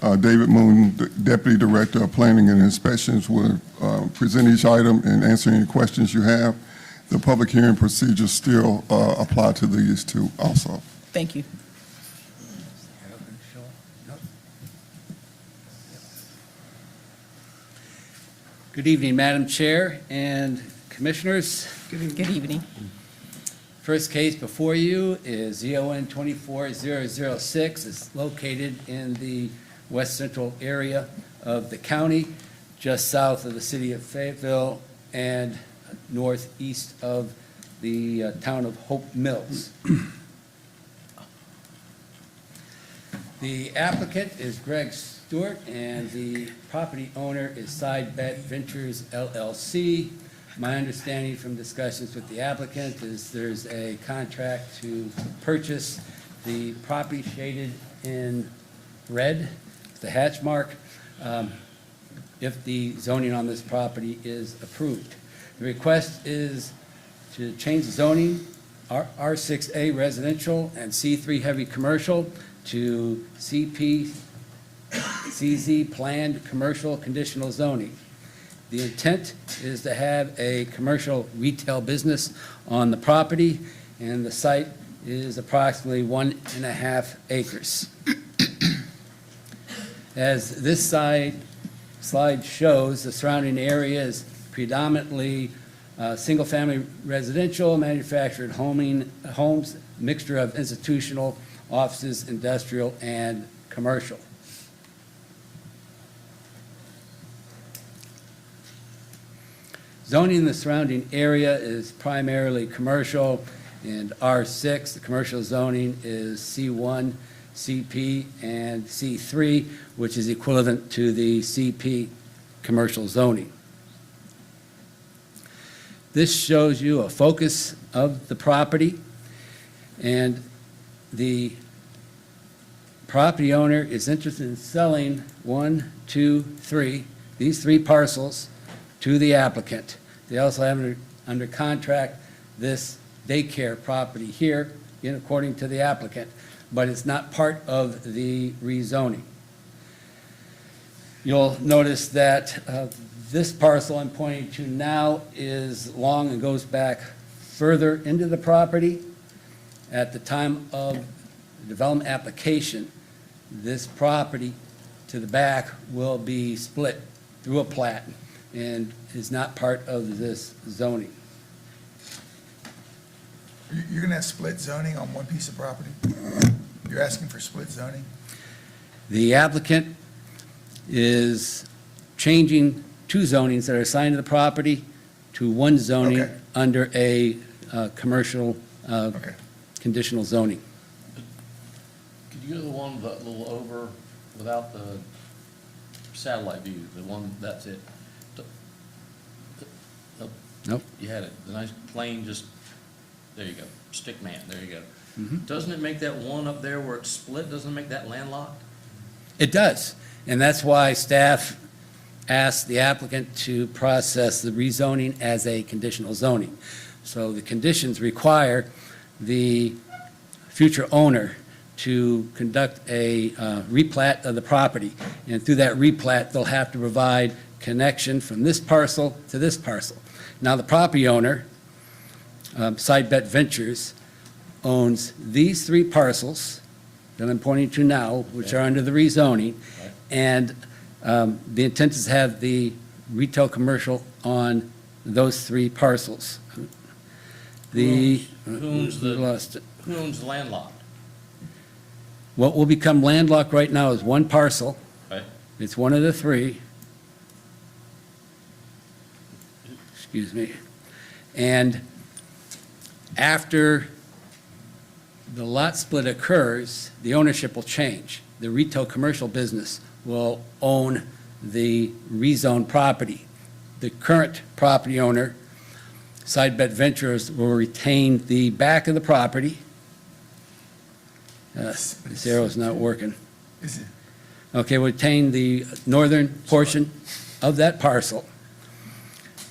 David Moon, the Deputy Director of Planning and Inspections, will present each item and answer any questions you have. The public hearing procedures still apply to these two also. Thank you. Good evening, Madam Chair and Commissioners. Good evening. First case before you is ZON 24006. It's located in the west central area of the county, just south of the city of Fayetteville and northeast of the town of Hope Mills. The applicant is Greg Stewart, and the property owner is Side Bet Ventures LLC. My understanding from discussions with the applicant is there's a contract to purchase the property shaded in red, the hatch mark, if the zoning on this property is approved. The request is to change the zoning, R6A residential and C3 heavy commercial to CZ planned commercial conditional zoning. The intent is to have a commercial retail business on the property, and the site is approximately 1.5 acres. As this slide shows, the surrounding area is predominantly single-family residential, manufactured homes, mixture of institutional, offices, industrial, and commercial. Zoning in the surrounding area is primarily commercial And R6, the commercial zoning is C1, CP, and C3, which is equivalent to the CP commercial zoning. This shows you a focus of the property, and the property owner is interested in selling 1, 2, 3, these 3 parcels to the applicant. They also have under contract this daycare property here, according to the applicant, but it's not part of the rezoning. You'll notice that this parcel I'm pointing to now is long and goes back further into the property. At the time of the development application, this property to the back will be split through a plat and is not part of this zoning. You're gonna have split zoning on one piece of property? You're asking for split zoning? The applicant is changing 2 zonings that are assigned to the property to 1 zoning Okay. under a commercial Okay. conditional zoning. Could you go to the one a little over without the satellite view, the one, that's it? Nope. Nope. You had it, the nice plain, just, there you go, stick man, there you go. Mhm. Doesn't it make that one up there where it's split, doesn't it make that landlocked? It does, and that's why staff asked the applicant to process the rezoning as a conditional zoning. So the conditions require the future owner to conduct a replat of the property, and through that replat, they'll have to provide connection from this parcel to this parcel. Now, the property owner, Sidebet Ventures, owns these 3 parcels that I'm pointing to now, which are under the rezoning, and the intent is to have the retail commercial on those 3 parcels. Who owns Lost it. Who owns the landlocked? What will become landlocked right now is 1 parcel. Right. It's one of the 3. Excuse me. And after the lot split occurs, the ownership will change. The retail commercial business will own the rezoned property. The current property owner, Sidebet Ventures, will retain the back of the property. This arrow's not working. Is it? Okay, we'll retain the northern portion of that parcel.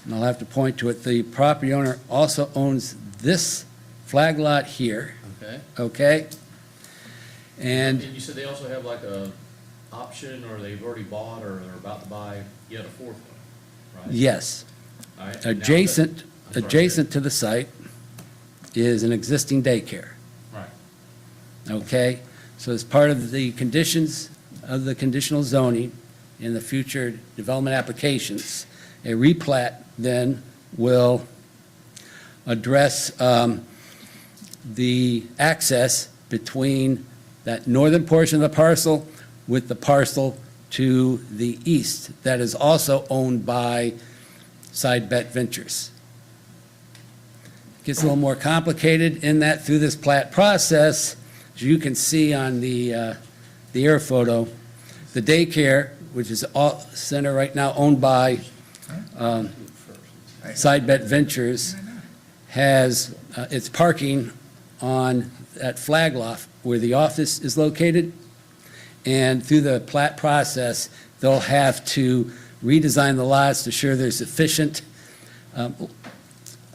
And I'll have to point to it. The property owner also owns this flag lot here, Okay. okay? And You said they also have like a option, or they've already bought, or they're about to buy yet a 4th one, right? yes, All right, and now that- adjacent I'm sorry, Adjacent to the site is an existing daycare, Right. okay? So as part of the conditions of the conditional zoning in the future development applications, a replat then will address the access between that northern portion of the parcel with the parcel to the east that is also owned by Sidebet Ventures. Gets a little more complicated in that through this plat process, as you can see on the air photo, the daycare, which is all center right now owned by Sidebet Ventures, has its parking on that flag lot where the office is located. And through the plat process, they'll have to redesign the lots to ensure there's sufficient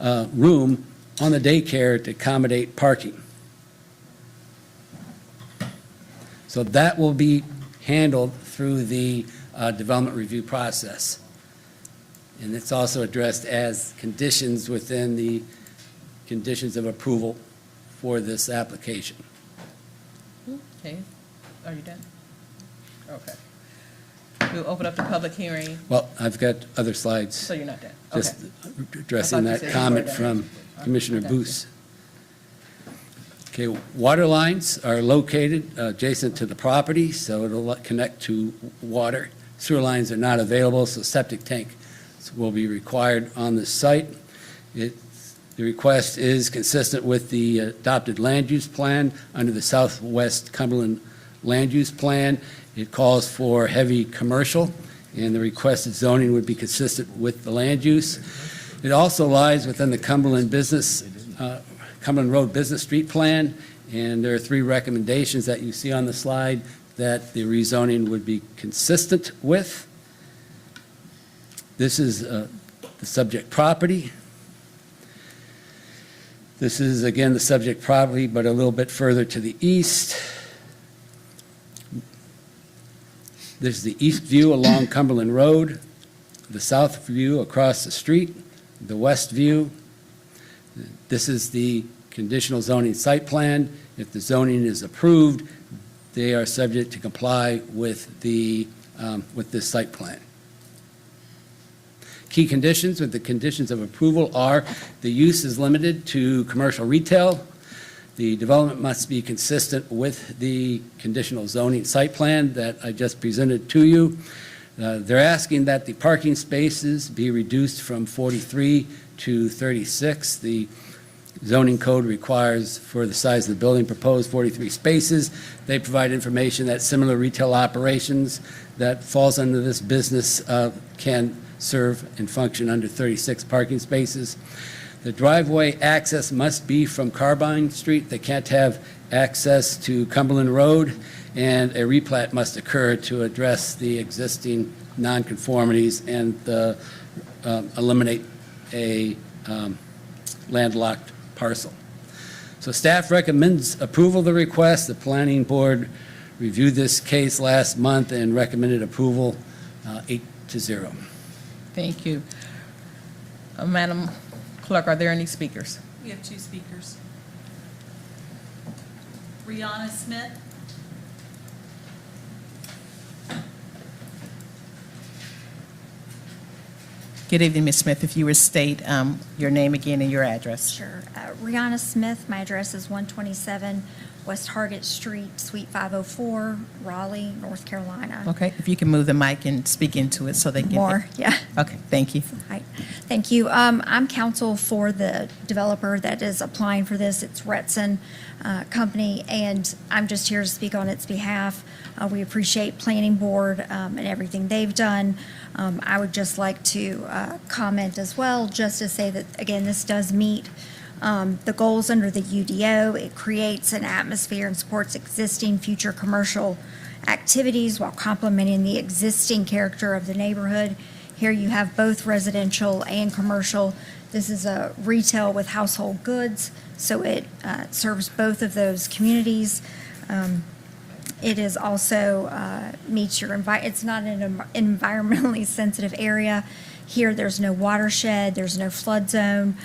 room on the daycare to accommodate parking. So that will be handled through the development review process. And it's also addressed as conditions within the conditions of approval for this application. Okay, are you done? Okay. We'll open up the public hearing, Well, I've got other slides, so you're not done? just Okay. addressing I thought you that said you comment were from done. Commissioner Gotcha. Booth. Okay, water lines are located adjacent to the property, so it'll connect to water. Sewer lines are not available, so septic tank will be required on the site. It's The request is consistent with the adopted land use plan under the Southwest Cumberland Land Use Plan. It calls for heavy commercial, and the requested zoning would be consistent with the land use. It also lies within the Cumberland Road Business Street Plan, and there are 3 recommendations that you see on the slide that the rezoning would be consistent with. This is the subject property. This is, again, the subject property, but a little bit further to the east. This is the east view along Cumberland Road, the south view across the street, the west view. This is the conditional zoning site plan. If the zoning is approved, they are subject to comply with this site plan. Key conditions with the conditions of approval are the use is limited to commercial retail. The development must be consistent with the conditional zoning site plan that I just presented to you. They're asking that the parking spaces be reduced from 43 to 36. The zoning code requires for the size of the building proposed 43 spaces. They provide information that similar retail operations that falls under this business can serve and function under 36 parking spaces. The driveway access must be from Carbine Street. They can't have access to Cumberland Road, and a replat must occur to address the existing nonconformities and eliminate a landlocked parcel. So staff recommends approval of the request. The planning board reviewed this case last month and recommended approval 8-0. Thank you. Madam Clerk, are there any speakers? We have 2 speakers. Brianna Smith. Good evening, Ms. Smith. If you would state your name again and your address. Sure. Rihanna Smith, my address is 127 West Hargett Street, Suite 504, Raleigh, North Carolina. Okay, if you can move the mic and speak into it so they can. More, yeah. Okay, thank you. Hi. Thank you. I'm counsel for the developer that is applying for this. It's Retson Company, and I'm just here to speak on its behalf. We appreciate Planning Board and everything they've done. I would just like to comment as well, just to say that, again, this does meet the goals under the UDO. It creates an atmosphere and supports existing future commercial activities while complementing the existing character of the neighborhood. Here you have both residential and commercial. This is a retail with household goods, so it serves both of those communities. It is also meets your it's not an environmentally sensitive area. Here there's no watershed, there's no flood zone,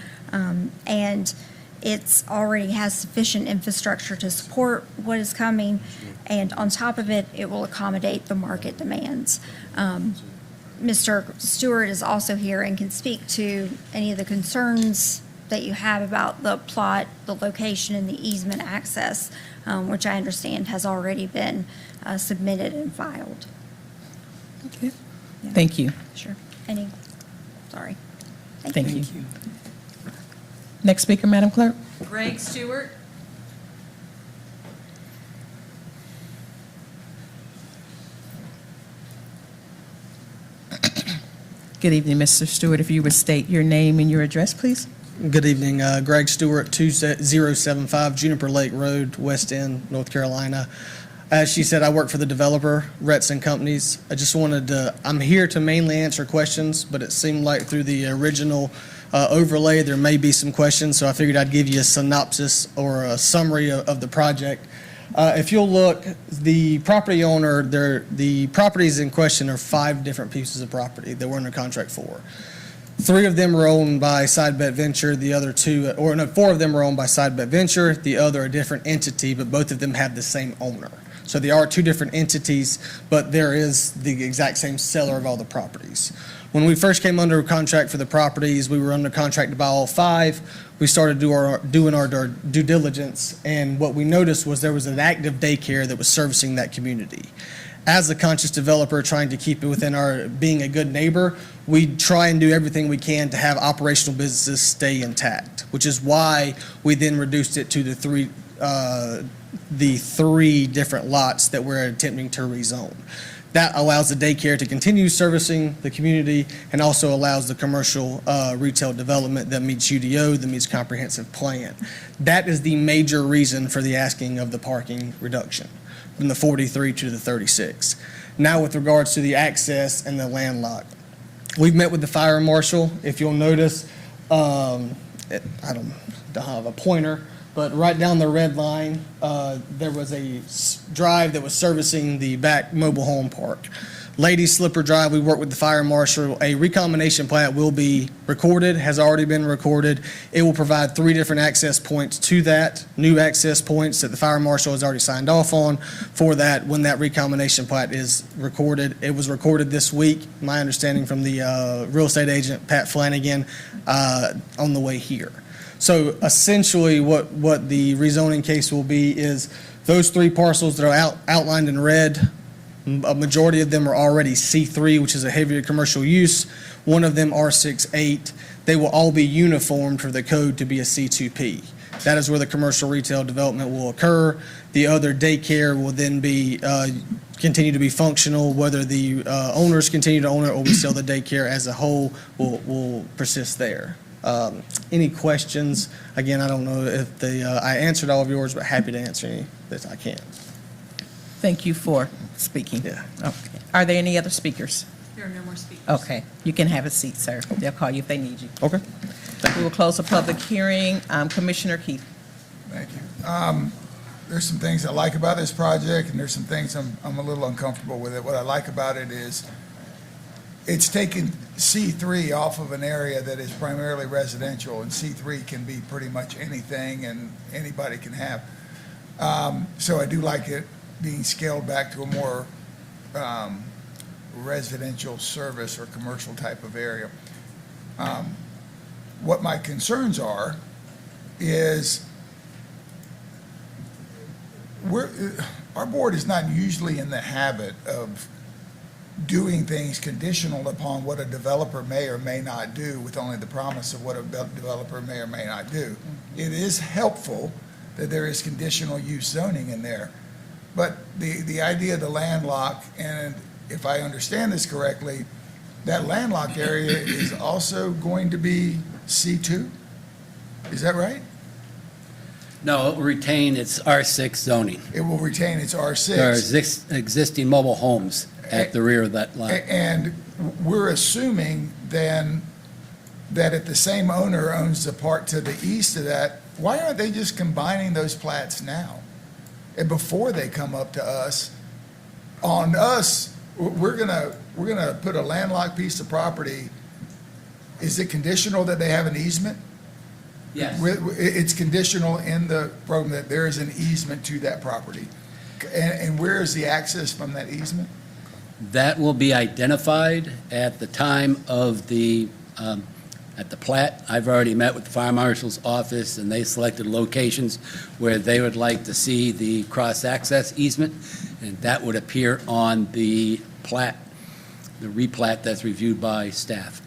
and it's already has sufficient infrastructure to support what is coming, and on top of it, it will accommodate the market demands. Mr. Stewart is also here and can speak to any of the concerns that you have about the plot, the location, and the easement access, which I understand has already been submitted and filed. Okay. Yeah. Thank you. Sure. Sorry. Thank you. Next speaker, Madam Clerk. Greg Stewart. Good evening, Mr. Stewart. If you would state your name and your address, please. Good evening. Greg Stewart, 2075 Juniper Lake Road, West End, North Carolina. As she said, I work for the developer, Retson Companies. I'm here to mainly answer questions, but it seemed like through the original overlay, there may be some questions, so I figured I'd give you a synopsis or a summary of the project. If you'll look, the property owner, the properties in question are 5 different pieces of property that we're under contract for. 3 of them are owned by Sidebet Venture, the other 2, 4 of them are owned by Sidebet Venture, the other a different entity, but both of them have the same owner. So they are 2 different entities, but there is the exact same seller of all the properties. When we first came under contract for the properties, we were under contract to buy all 5. We started doing our due diligence, and what we noticed was there was an active daycare that was servicing that community. as a conscious developer trying to keep it within our being a good neighbor, we try and do everything we can to have operational businesses stay intact, which is why we then reduced it to the three different lots that we're attempting to rezone. That allows the daycare to continue servicing the community and also allows the commercial retail development that meets UDO, that meets comprehensive plan. That is the major reason for the asking of the parking reduction from the 43 to the 36. Now with regards to the access and the landlocked, we've met with the fire marshal. If you'll notice, I don't have a pointer, but right down the red line, there was a drive that was servicing the back mobile home park. Lady Slipper Drive, we worked with the fire marshal. A recombination plat will be recorded, has already been recorded. It will provide 3 different access points to that, new access points that the fire marshal has already signed off on for that when that recombination plat is recorded. It was recorded this week, my understanding from the real estate agent, Pat Flanagan, on the way here. So essentially what the rezoning case will be is those 3 parcels that are outlined in red, a majority of them are already C3, which is a heavier commercial use. One of them R68. They will all be uniformed for the code to be a C2P. That is where the commercial retail development will occur. The other daycare will then be continue to be functional. Whether the owners continue to own it or we sell the daycare as a whole will persist there. Any questions? Again, I don't know if I answered all of yours, but happy to answer any that I can. Thank you for speaking. Yeah. Okay. Are there any other speakers? There are no more speakers. Okay, you can have a seat, sir. They'll call you if they need you. Okay. We will close the public hearing. Commissioner Keith. Thank you. There's some things I like about this project, and there's some things I'm a little uncomfortable with it. What I like about it is it's taken C3 off of an area that is primarily residential, and C3 can be pretty much anything and anybody can have. So I do like it being scaled back to a more residential service or commercial type of area. What my concerns are is our board is not usually in the habit of doing things conditional upon what a developer may or may not do with only the promise of what a developer may or may not do. It is helpful that there is conditional use zoning in there, but the idea of the landlock, and if I understand this correctly, that landlocked area is also going to be C2? Is that right? No, it will retain its R6 zoning. It will retain its R6. There are existing mobile homes at the rear of that lot. And we're assuming then that if the same owner owns the part to the east of that, why aren't they just combining those plats now? And before they come up to us, on us, we're gonna put a landlocked piece of property. Is it conditional that they have an easement? Yes. It's conditional in the program that there is an easement to that property. And where is the access from that easement? That will be identified at the time of the plat. I've already met with the fire marshal's office, and they selected locations where they would like to see the cross-access easement, and that would appear on the plat, the replat that's reviewed by staff.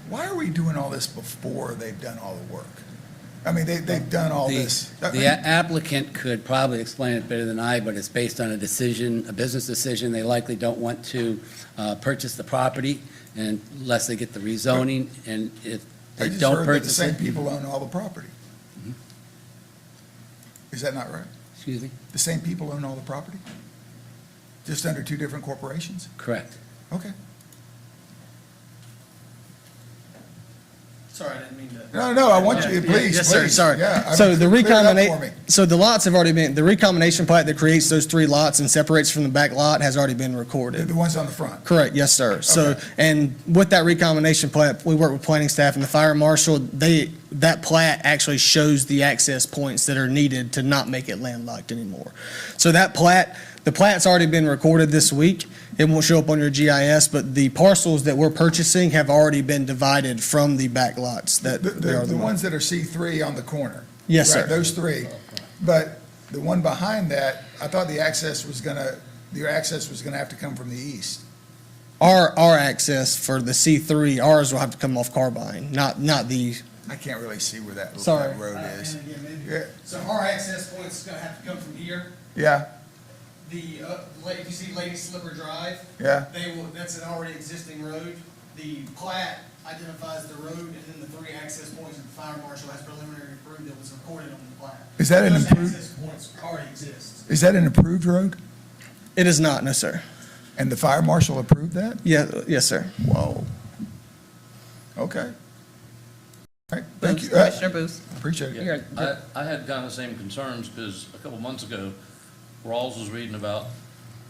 Why are we doing all this before they've done all the work? I mean, they've done all this. The applicant could probably explain it better than I, but it's based on a decision, a business decision. They likely don't want to purchase the property unless they get the rezoning, and if they don't purchase it. I just heard that the same people own all the property. Mhm. Is that not right? Excuse me? The same people own all the property? Just under 2 different corporations? Correct. Okay. Sorry, I didn't mean to. No, I want you, please, Yes, sir, please. sorry. Yeah, So the clear it up for me. recombination, so the lots have already been, the recombination plat that creates those 3 lots and separates from the back lot has already been recorded. The ones on the front? Correct, yes, sir. So, Okay. and with that recombination plat, we work with planning staff and the fire marshal. That plat actually shows the access points that are needed to not make it landlocked anymore. So that plat, the plat's already been recorded this week. It won't show up on your GIS, but the parcels that we're purchasing have already been divided from the back lots that they are The ones that are C3 on the corner? Yes, Right, sir. those 3. But the one behind that, I thought the access was gonna your access was gonna have to come from the east. Our access for the C3, ours will have to come off Carbine, not the. I can't really see where that Sorry. road is. Yeah. So our access point's gonna have to come from here. Yeah, If you see Lady Slipper Drive. yeah. That's an already existing road. The plat identifies the road and then the 3 access points that the fire marshal has preliminary approved that was recorded on the plat. Is that an Those approved- access points already exist. Is that an approved road? It is not, no, sir. And the fire marshal approved that? Yes, sir. Whoa. Okay. All right, thank Booth, you. Commissioner Booth. Appreciate it. You're- I had kind of the same concerns because a couple months ago, Rawls was reading about,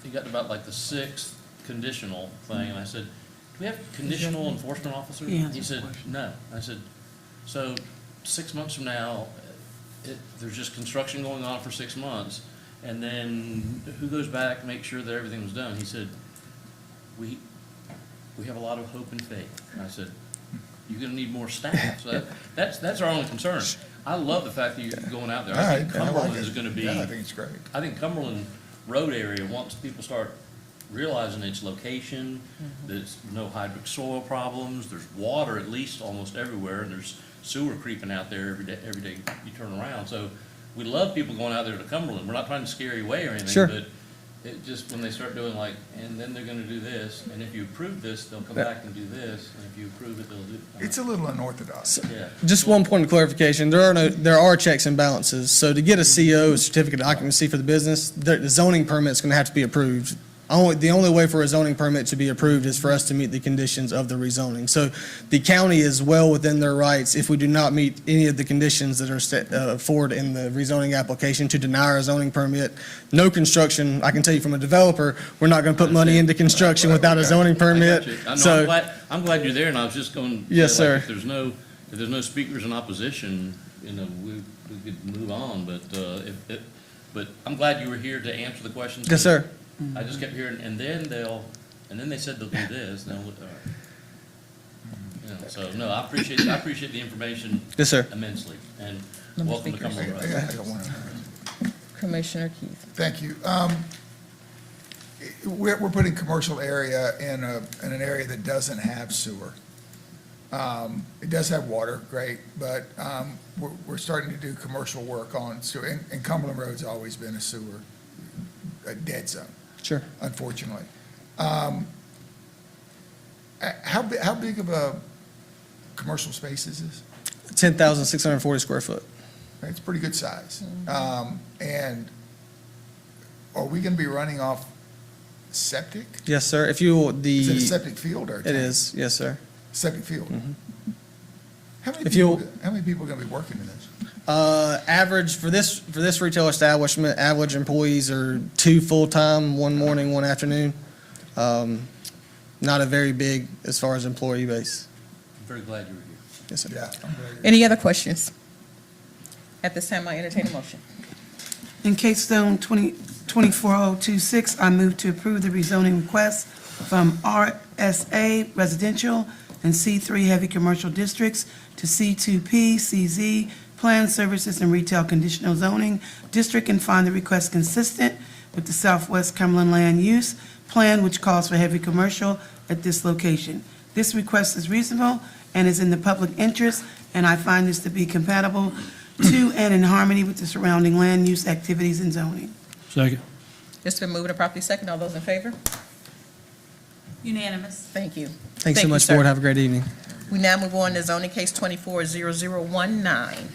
he got about like the 6th conditional thing, and I said, do we have conditional enforcement officers? Yeah. He said, no. I said, so 6 months from now, there's just construction going on for 6 months, and then who goes back and makes sure that everything was done? He said, we have a lot of hope and faith. And I said, you're gonna need more staff. So that's our only concern. I love the fact that you're going out there. I think All right, I like Cumberland it. is gonna be. Yeah, I think it's great. I think Cumberland Road area, once people start realizing its location, there's no hydric soil problems, there's water at least almost everywhere, and there's sewer creeping out there every day you turn around. So we love people going out there to Cumberland. We're not trying to scare you away or anything, Sure. but it just, when they start doing like, and then they're gonna do this, and if you approve this, they'll come back and do this, and if you approve it, they'll do. It's a little unorthodox. Yeah. Just one point of clarification, there are checks and balances. So to get a CO, a certificate of occupancy for the business, the zoning permit's gonna have to be approved. The only way for a zoning permit to be approved is for us to meet the conditions of the rezoning. So the county is well within their rights, if we do not meet any of the conditions that are set forward in the rezoning application, to deny our zoning permit. No construction, I can tell you from a developer, we're not gonna put money into construction without a zoning permit. I got you. I know, So, I'm glad you're there, and I was just going. to Yes, say, like, sir. If there's no speakers in opposition, we could move on, but I'm glad you were here to answer the questions. yes, sir. I just kept hearing, and then they said they'll do this, so, no, I appreciate the information. Yes, sir. Immensely, and Number welcome to speakers. Cumberland I Road. got one. Commissioner Keith. Thank you. We're putting commercial area in an area that doesn't have sewer. It does have water, great, but we're starting to do commercial work on sewer. And Cumberland Road's always been a dead zone. Sure. Unfortunately. How big of a commercial space is this? 10,640 square foot. It's pretty good size. And are we gonna be running off septic? Yes, sir. If Is it a septic field or a It tank? is, yes, sir. Septic field? How many If people, you'll- how many people are gonna be working in this? Average, for this retail establishment, average employees are 2 full-time, 1 morning, 1 afternoon. Not a very big as far as employee base. I'm very glad you were here. Yes, sir. Yeah. I'm very- Any other questions? At this time, I entertain a motion. In case zone 24026, I move to approve the rezoning request from RSA residential and C3 heavy commercial districts to C2P, CZ, planned services and retail conditional zoning district, and find the request consistent with the Southwest Cumberland land use plan, which calls for heavy commercial at this location. This request is reasonable and is in the public interest, and I find this to be compatible to and in harmony with the surrounding land use activities and zoning. Second. It's been moved and properly second. All those in favor? Unanimous. Thank you. Thanks so Thank you, much, sir. board. Have a great evening. We now move on to zoning case 240019.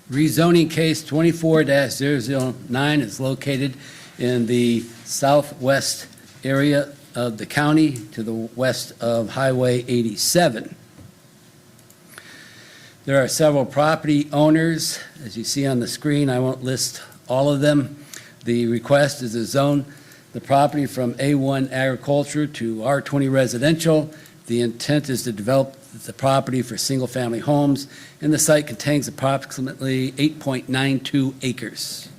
Rezoning case 24-009 is located in the southwest area of the county to the west of Highway 87. There are several property owners. As you see on the screen, I won't list all of them. The request is to zone the property from A1 agriculture to R20 residential. The intent is to develop the property for single-family homes, and the site contains approximately 8.92 acres.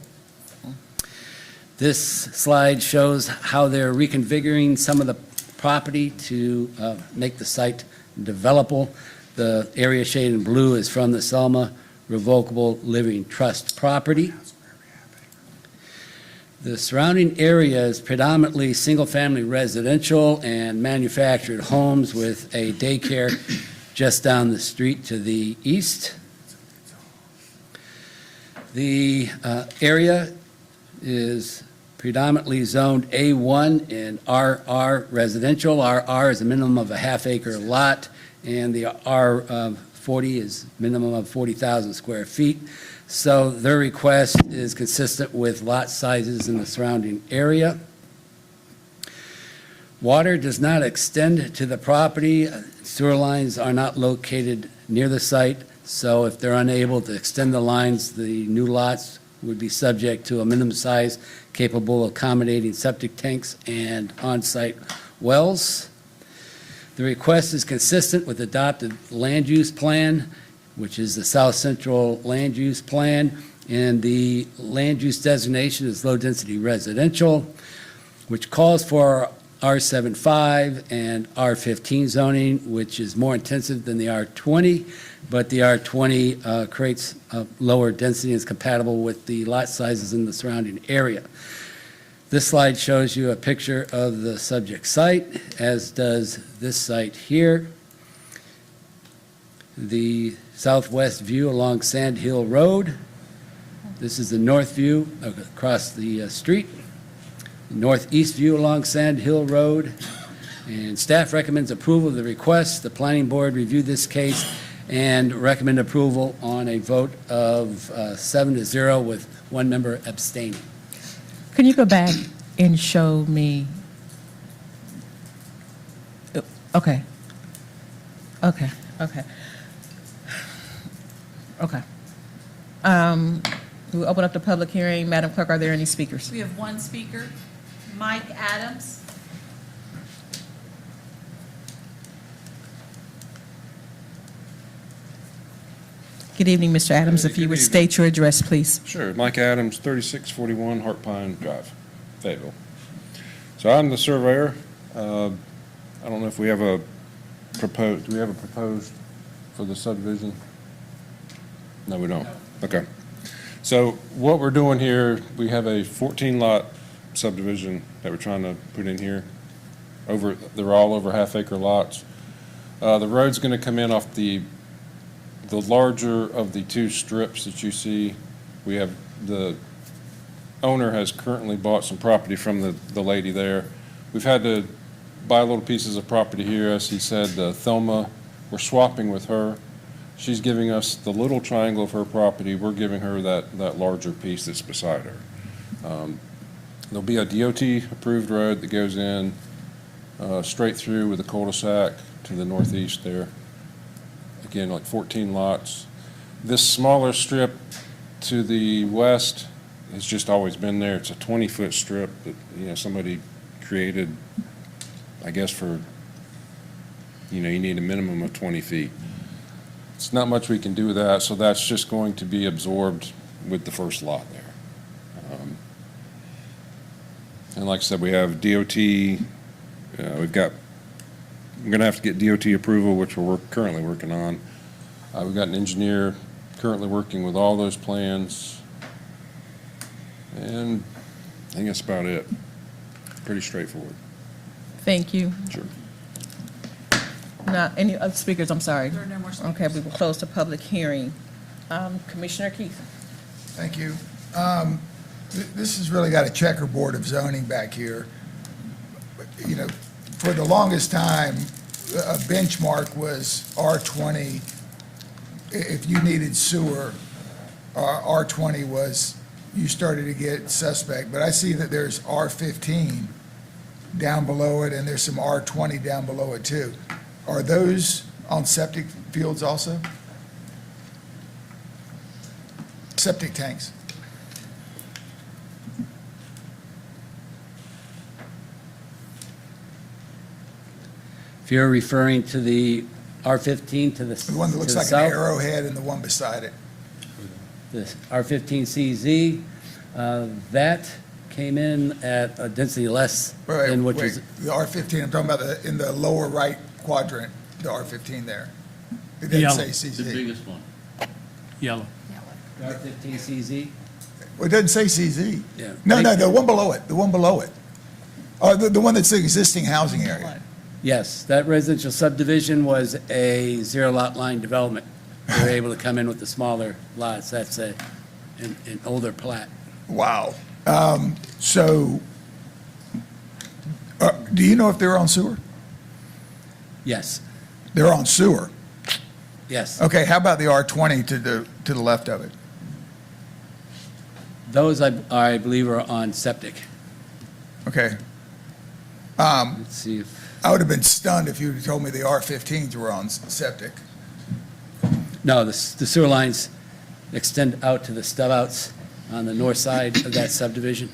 This slide shows how they're reconfiguring some of the property to make the site developable. The area shaded in blue is from the Selma Revocable Living Trust property. The surrounding area is predominantly single-family residential and manufactured homes with a daycare just down the street to the east. The area is predominantly zoned A1 and RR residential. RR is a minimum of a half-acre lot, and the R40 is minimum of 40,000 square feet. So their request is consistent with lot sizes in the surrounding area. Water does not extend to the property. Sewer lines are not located near the site, so if they're unable to extend the lines, the new lots would be subject to a minimum size capable of accommodating septic tanks and on-site wells. The request is consistent with adopted land use plan, which is the South Central Land Use Plan, and the land use designation is low-density residential, which calls for R75 and R15 zoning, which is more intensive than the R20, but the R20 creates a lower density and is compatible with the lot sizes in the surrounding area. This slide shows you a picture of the subject site, as does this site here. The southwest view along Sand Hill Road. This is the north view across the street. Northeast view along Sand Hill Road. And staff recommends approval of the request. The planning board reviewed this case and recommend approval on a vote of 7-0 with one member abstaining. Can you go back and show me? Okay. Okay. We'll open up the public hearing. Madam Clerk, are there any speakers? We have one speaker, Mike Adams. Good evening, Mr. Adams. If you would state your address, please. Sure. Mike Adams, 3641 Heart Pine Drive, Fayetteville. So I'm the surveyor. I don't know if we have a proposed, do we have a proposed for the subdivision? No, we don't. Okay. So what we're doing here, we have a 14-lot subdivision that we're trying to put in here. They're all over half-acre lots. The road's going to come in off the larger of the two strips that you see. We have, the owner has currently bought some property from the lady there. We've had to buy little pieces of property here. As he said, Thelma, we're swapping with her. She's giving us the little triangle of her property. We're giving her that larger piece that's beside her. There'll be a DOT-approved road that goes in straight through with a cul-de-sac to the northeast there. Again, like 14 lots. This smaller strip to the west has just always been there. It's a 20-foot strip that somebody created, I guess, for you need a minimum of 20 feet. It's not much we can do with that, so that's just going to be absorbed with the first lot there. And like I said, we have DOT. I'm going to have to get DOT approval, which we're currently working on. We've got an engineer currently working with all those plans. And I think that's about it. Pretty straightforward. Thank you. Sure. Now, any other speakers? I'm sorry. There are no more speakers. Okay, we will close the public hearing. Commissioner Keith. Thank you. This has really got a checkerboard of zoning back here. For the longest time, a benchmark was R20. If you needed sewer, R20 was, you started to get suspect. But I see that there's R15 down below it, and there's some R20 down below it too. Are those on septic fields also? Septic tanks? If you're referring to the R15 to the south. The one that looks like an arrowhead and the one beside it. The R15CZ, that came in at a density less Wait, than what wait, was, the R-15, I'm talking about in the lower right quadrant, the R-15 there. It doesn't Yellow. say The CZ. biggest one. yellow. R15 CZ. Well, it doesn't say CZ. Yeah. No, the one below it, the one below it. Or the one that's the existing housing area. Yes, that residential subdivision was a zero lot line development. They were able to come in with the smaller lots. That's an older plat. Wow. So, do you know if they're on sewer? Yes, They're on sewer. yes. Okay, how about the R-20 to the left of it? Those, I believe, are on septic. Okay. Let's see if, I would have been stunned if you had told me the R-15s were on septic. no, the sewer lines extend out to the stub outs on the north side of that subdivision.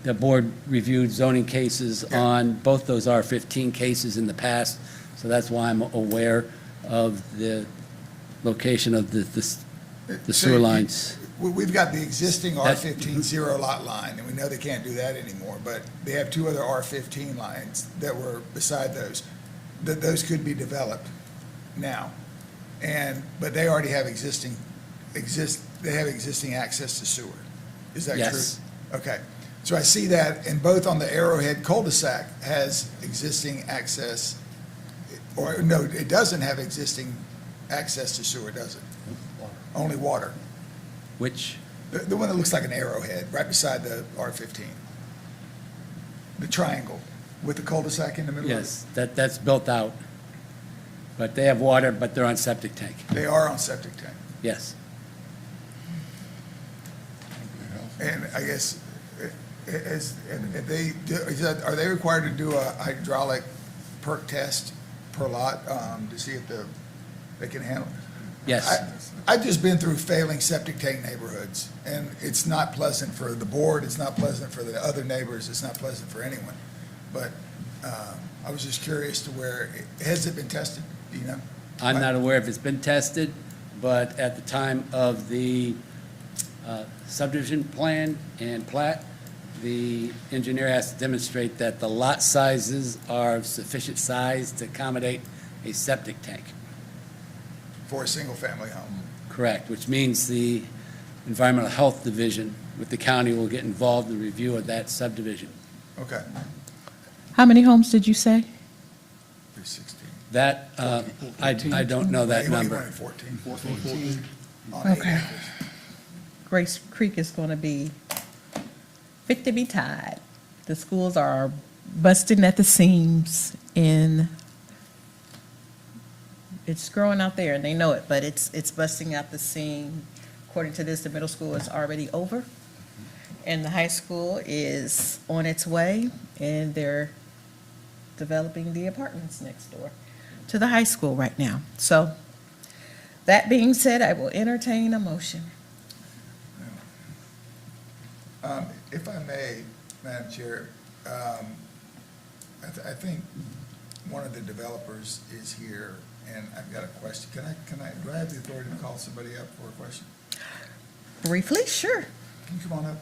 The board reviewed zoning cases on both those R15 cases in the past, so that's why I'm aware of the location of the sewer lines. We've got the existing That- R-15 zero lot line, and we know they can't do that anymore, but they have two other R-15 lines that were beside those, that those could be developed now. But they already have existing access to sewer. Is that true? Yes. Okay. So I see that, and both on the Arrowhead cul-de-sac has existing access, or no, it doesn't have existing access to sewer, does it? Only water. Which, The one that looks like an arrowhead, right beside the R-15. The triangle with the cul-de-sac in the middle of it. yes, that's built out. But they have water, but they're on septic tank. They are on septic tank. Yes. And I guess, are they required to do a hydraulic perk test per lot to see if they can handle it? Yes. I've just been through failing septic tank neighborhoods, and it's not pleasant for the board, it's not pleasant for the other neighbors, it's not pleasant for anyone. But I was just curious to has it been tested, do you know? I'm not aware if it's been tested, but at the time of the subdivision plan and plat, the engineer has to demonstrate that the lot sizes are of sufficient size to accommodate a septic tank. For a single-family home. Correct, which means the Environmental Health Division with the county will get involved in the review of that subdivision. Okay. How many homes did you say? 316. That, I don't know that He wanted number. 14 on 8 Okay. acres. Grace Creek is going to be fit to be tied. The schools are busting at the seams, and it's growing out there, and they know it, but it's busting out the seam. According to this, the middle school is already over, and the high school is on its way, and they're developing the apartments next door to the high school right now. So, that being said, I will entertain a motion. If I may, Madam Chair, I think one of the developers is here, and I've got a question. Do I have the authority to call somebody up for a question? Briefly, sure. Can you come on up?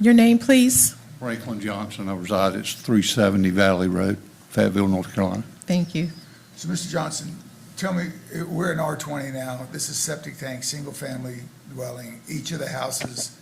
Your name, please? Franklin Johnson, I reside at 370 Valley Road, Fayetteville, North Carolina. Thank you. So, Mr. Johnson, tell me, we're in R20 now. This is septic tank, single-family dwelling. Each of the houses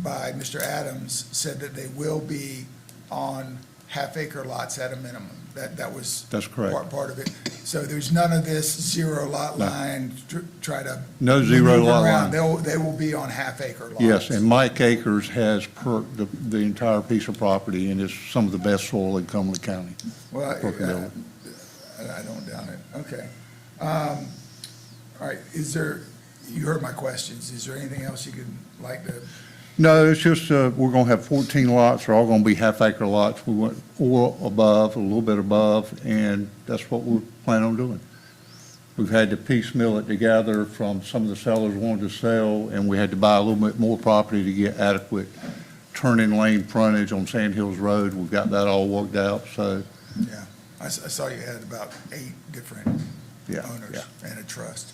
by Mr. Adams said that they will be on half-acre lots at a minimum. That was That's correct. part of it. So there's none of this zero lot No. line, try to. No zero maneuver lot around. line. They will be on half-acre lots. Yes, and Mike Akers has the entire piece of property, and it's some of the best soil in Cumberland County. Well, for building. I don't doubt it. Okay. All right, you heard my questions. Is there anything else you could like to? No, it's just, we're going to have 14 lots, they're all going to be half-acre lots. We want or above, a little bit above, and that's what we're planning on doing. We've had to piecemeal it together from some of the sellers wanted to sell, and we had to buy a little bit more property to get adequate turning lane frontage on Sand Hills Road. We've got that all worked out, so. Yeah, I saw you had about 8 different Yeah, owners yeah. and a trust.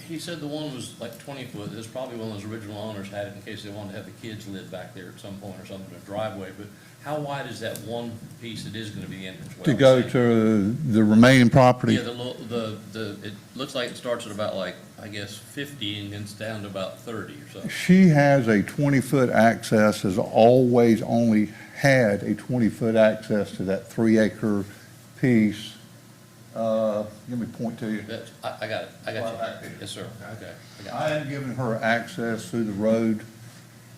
He said the one was like 20 foot. This is probably one of those original owners had it in case they wanted to have the kids live back there at some point or something, a driveway. But how wide is that one piece that is going to be the entrance? To go to the remaining property? Yeah, it looks like it starts at about like, I guess, 50 and gets down to about 30 or so. She has a 20-foot access, has always only had a 20-foot access to that 3-acre piece. Let me point to you. I got it. I got you. Yes, sir. Okay. I am giving her access through the road,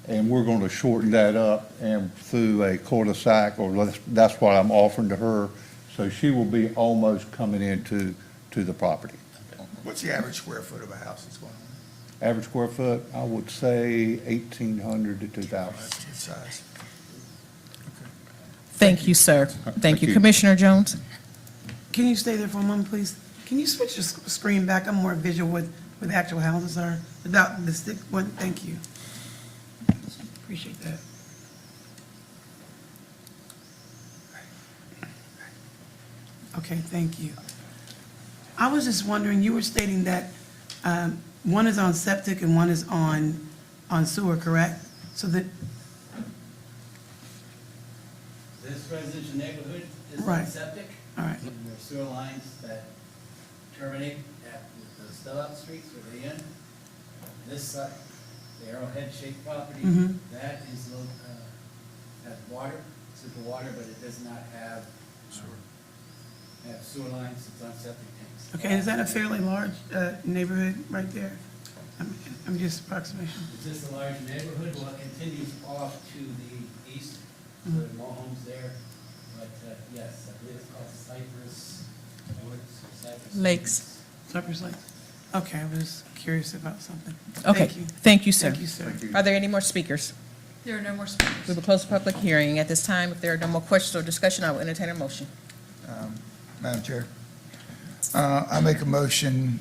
and we're going to shorten that up and through a cul-de-sac, or that's what I'm offering to her. So she will be almost coming into the property. What's the average square foot of a house that's going on? Average square foot, I would say 1,800 to 2,000. That's good size. Thank you, sir. Thank you. Commissioner Jones? Can you stay there for a moment, please? Can you switch the screen back? I'm more visual with where the actual houses are, without the stick one. Thank you. Appreciate that. Okay, thank you. I was just wondering, you were stating that one is on septic and one is on sewer, correct? So that, This residential neighborhood is on Right. septic. all right, And there are sewer lines that terminate at the sellout streets where they end. This side, the arrowhead-shaped property, Mhm. that is, has water, super water, but it does not have sewer lines, it's on septic tanks. okay, is that a fairly large neighborhood right there? I'm just approximation. Is this a large neighborhood? Well, it continues off to the east, so Mhm. there are more homes there. But yes, I believe it's called Cypress Woods, Cypress. Lakes. Cypress Lake? Okay, I was curious about something. Okay, Thank you. thank you, sir. Thank you, sir. Are there any more speakers? There are no more speakers. We will close the public hearing. At this time, if there are no more questions or discussion, I will entertain a motion. Madam Chair, I make a motion,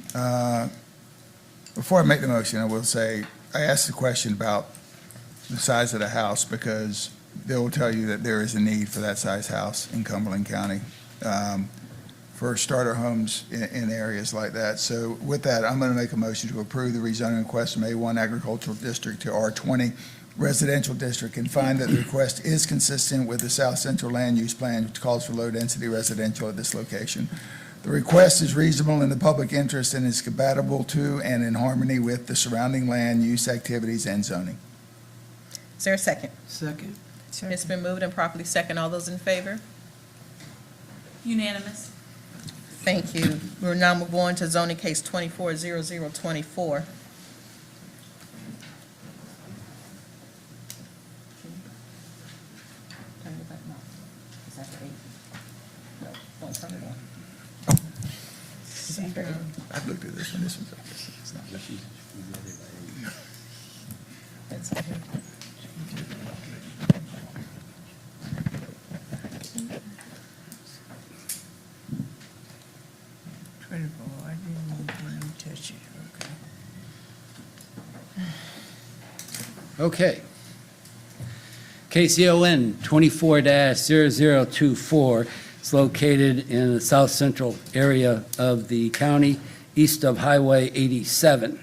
before I make the motion, I will say, I asked the question about the size of the house because they will tell you that there is a need for that size house in Cumberland County for starter homes in areas like that. So with that, I'm going to make a motion to approve the rezoning request from A1 Agricultural District to R20 Residential District and find that the request is consistent with the South Central Land Use Plan, which calls for low-density residential at this location. The request is reasonable in the public interest and is compatible to and in harmony with the surrounding land use activities and zoning. Is there a second? Second. It's been moved and properly second. All those in favor? Unanimous. Thank you. We'll now move on to zoning case 240024. Turn it back on. Is that the 8? No, don't turn it on. Is that the 8? I've looked at this one, this one's, it's not. That's okay. I didn't even touch it, okay. Okay. KCON 24-0024 is located in the south central area of the county, east of Highway 87.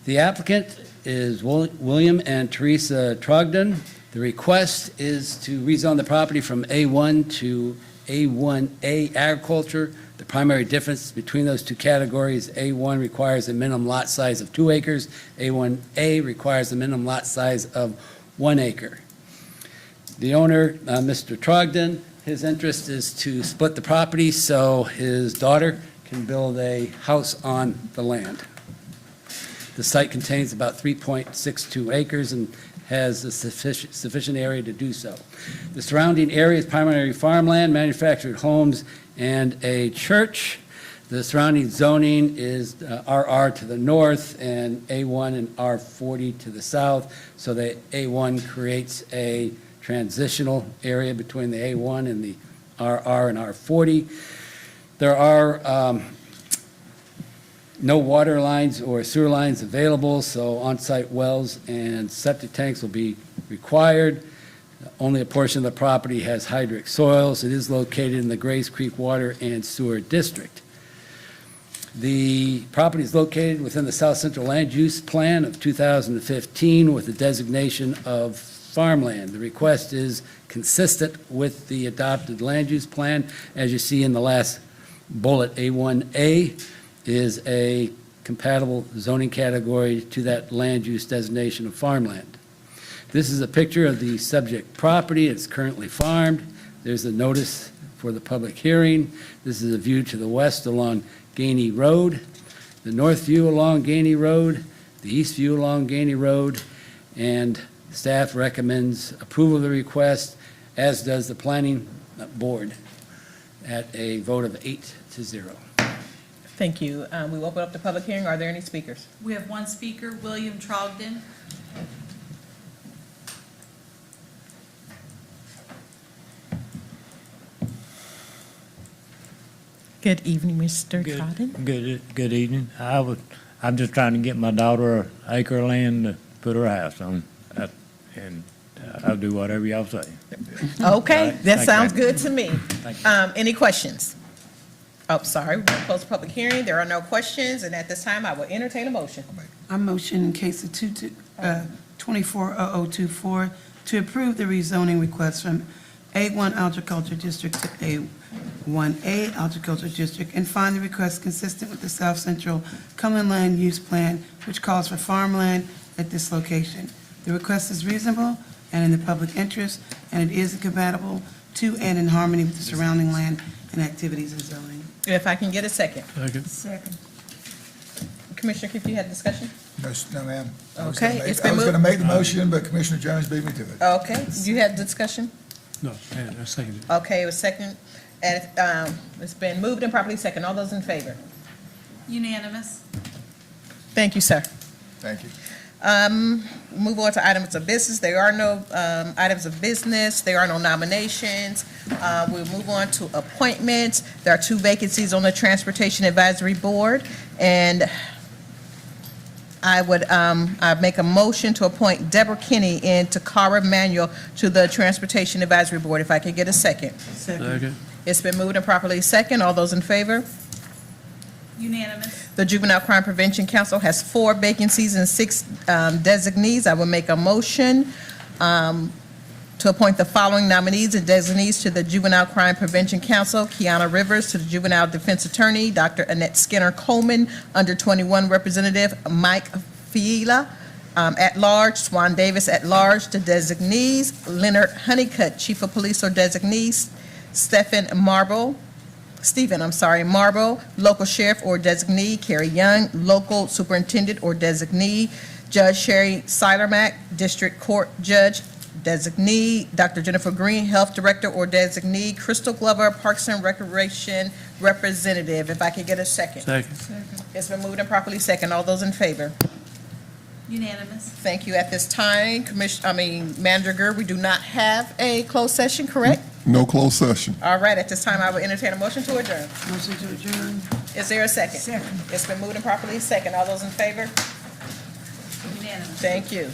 The applicant is William and Teresa Trogdon. The request is to rezone the property from A1 to A1A agriculture. The primary difference between those two categories, A1 requires a minimum lot size of 2 acres, A1A requires a minimum lot size of 1 acre. The owner, Mr. Trogdon, his interest is to split the property so his daughter can build a house on the land. The site contains about 3.62 acres and has a sufficient area to do so. The surrounding area is primarily farmland, manufactured homes, and a church. The surrounding zoning is RR to the north and A1 and R40 to the south, so that A1 creates a transitional area between the A1 and the RR and R40. There are no water lines or sewer lines available, so on-site wells and septic tanks will be required. Only a portion of the property has hydric soils. It is located in the Grays Creek Water and Sewer District. The property is located within the South Central Land Use Plan of 2015 with the designation of farmland. The request is consistent with the adopted land use plan. As you see in the last bullet, A1A is a compatible zoning category to that land use designation of farmland. This is a picture of the subject property. It's currently farmed. There's a notice for the public hearing. This is a view to the west along Gainey Road, the north view along Gainey Road, the east view along Gainey Road, and staff recommends approval of the request, as does the planning board, at a vote of 8-0. Thank you. We will open up the public hearing. Are there any speakers? We have one speaker, William Trogdon. Good evening, Mr. Cotton. Good evening. I'm just trying to get my daughter an acre of land to put her house on, and I'll do whatever y'all say. Okay, All right, that thank sounds you. good to me. Thank you. Any questions? Oh, sorry, we're going to close the public hearing. There are no questions, and at this time, I will entertain a motion. I motion in case of 240024 to approve the rezoning request from A1 Agriculture District to A1A Agriculture District and find the request consistent with the South Central Cumberland Land Use Plan, which calls for farmland at this location. The request is reasonable and in the public interest, and it is compatible to and in harmony with the surrounding land and activities and zoning. If I can get a second. Second. Commissioner Keefe, you had discussion? No, ma'am. Okay, it's been I was going to moved. make the motion, but Commissioner Jones beat me to it. Okay, you had discussion? No, I second it. Okay, it was second, and it's been moved and properly second. All those in favor? Unanimous. Thank you, sir. Thank you. Move on to items of business. There are no items of business. There are no nominations. We'll move on to appointments. There are 2 vacancies on the Transportation Advisory Board, and I would I'd make a motion to appoint Deborah Kinney and Takara Manuel to the Transportation Advisory Board. If I could get a second. Second. It's been moved and properly second. All those in favor? Unanimous. The Juvenile Crime Prevention Council has 4 vacancies and 6 designees. I will make a motion to appoint the following nominees and designees to the Juvenile Crime Prevention Council: Kiana Rivers to the Juvenile Defense Attorney, Dr. Annette Skinner Coleman, Under 21 Representative Mike Fiela, at large, Swan Davis at large to designees, Leonard Honeycutt, Chief of Police or designees, Stephen Marble, Local Sheriff or Designee, Carrie Young, Local Superintendent or Designee, Judge Sherry Silermack, District Court Judge, Designee, Dr. Jennifer Green, Health Director or Designee, Crystal Glover, Parks and Recreation Representative. If I could get a second. Second. It's been moved and properly second. All those in favor? Unanimous. Thank you. At this time, Manager Gurr, we do not have a closed session, correct? No closed session. All right, at this time, I will entertain a motion to adjourn. Motion to adjourn. Is there a second? Second. It's been moved and properly second. All those in favor? Unanimous. Thank you.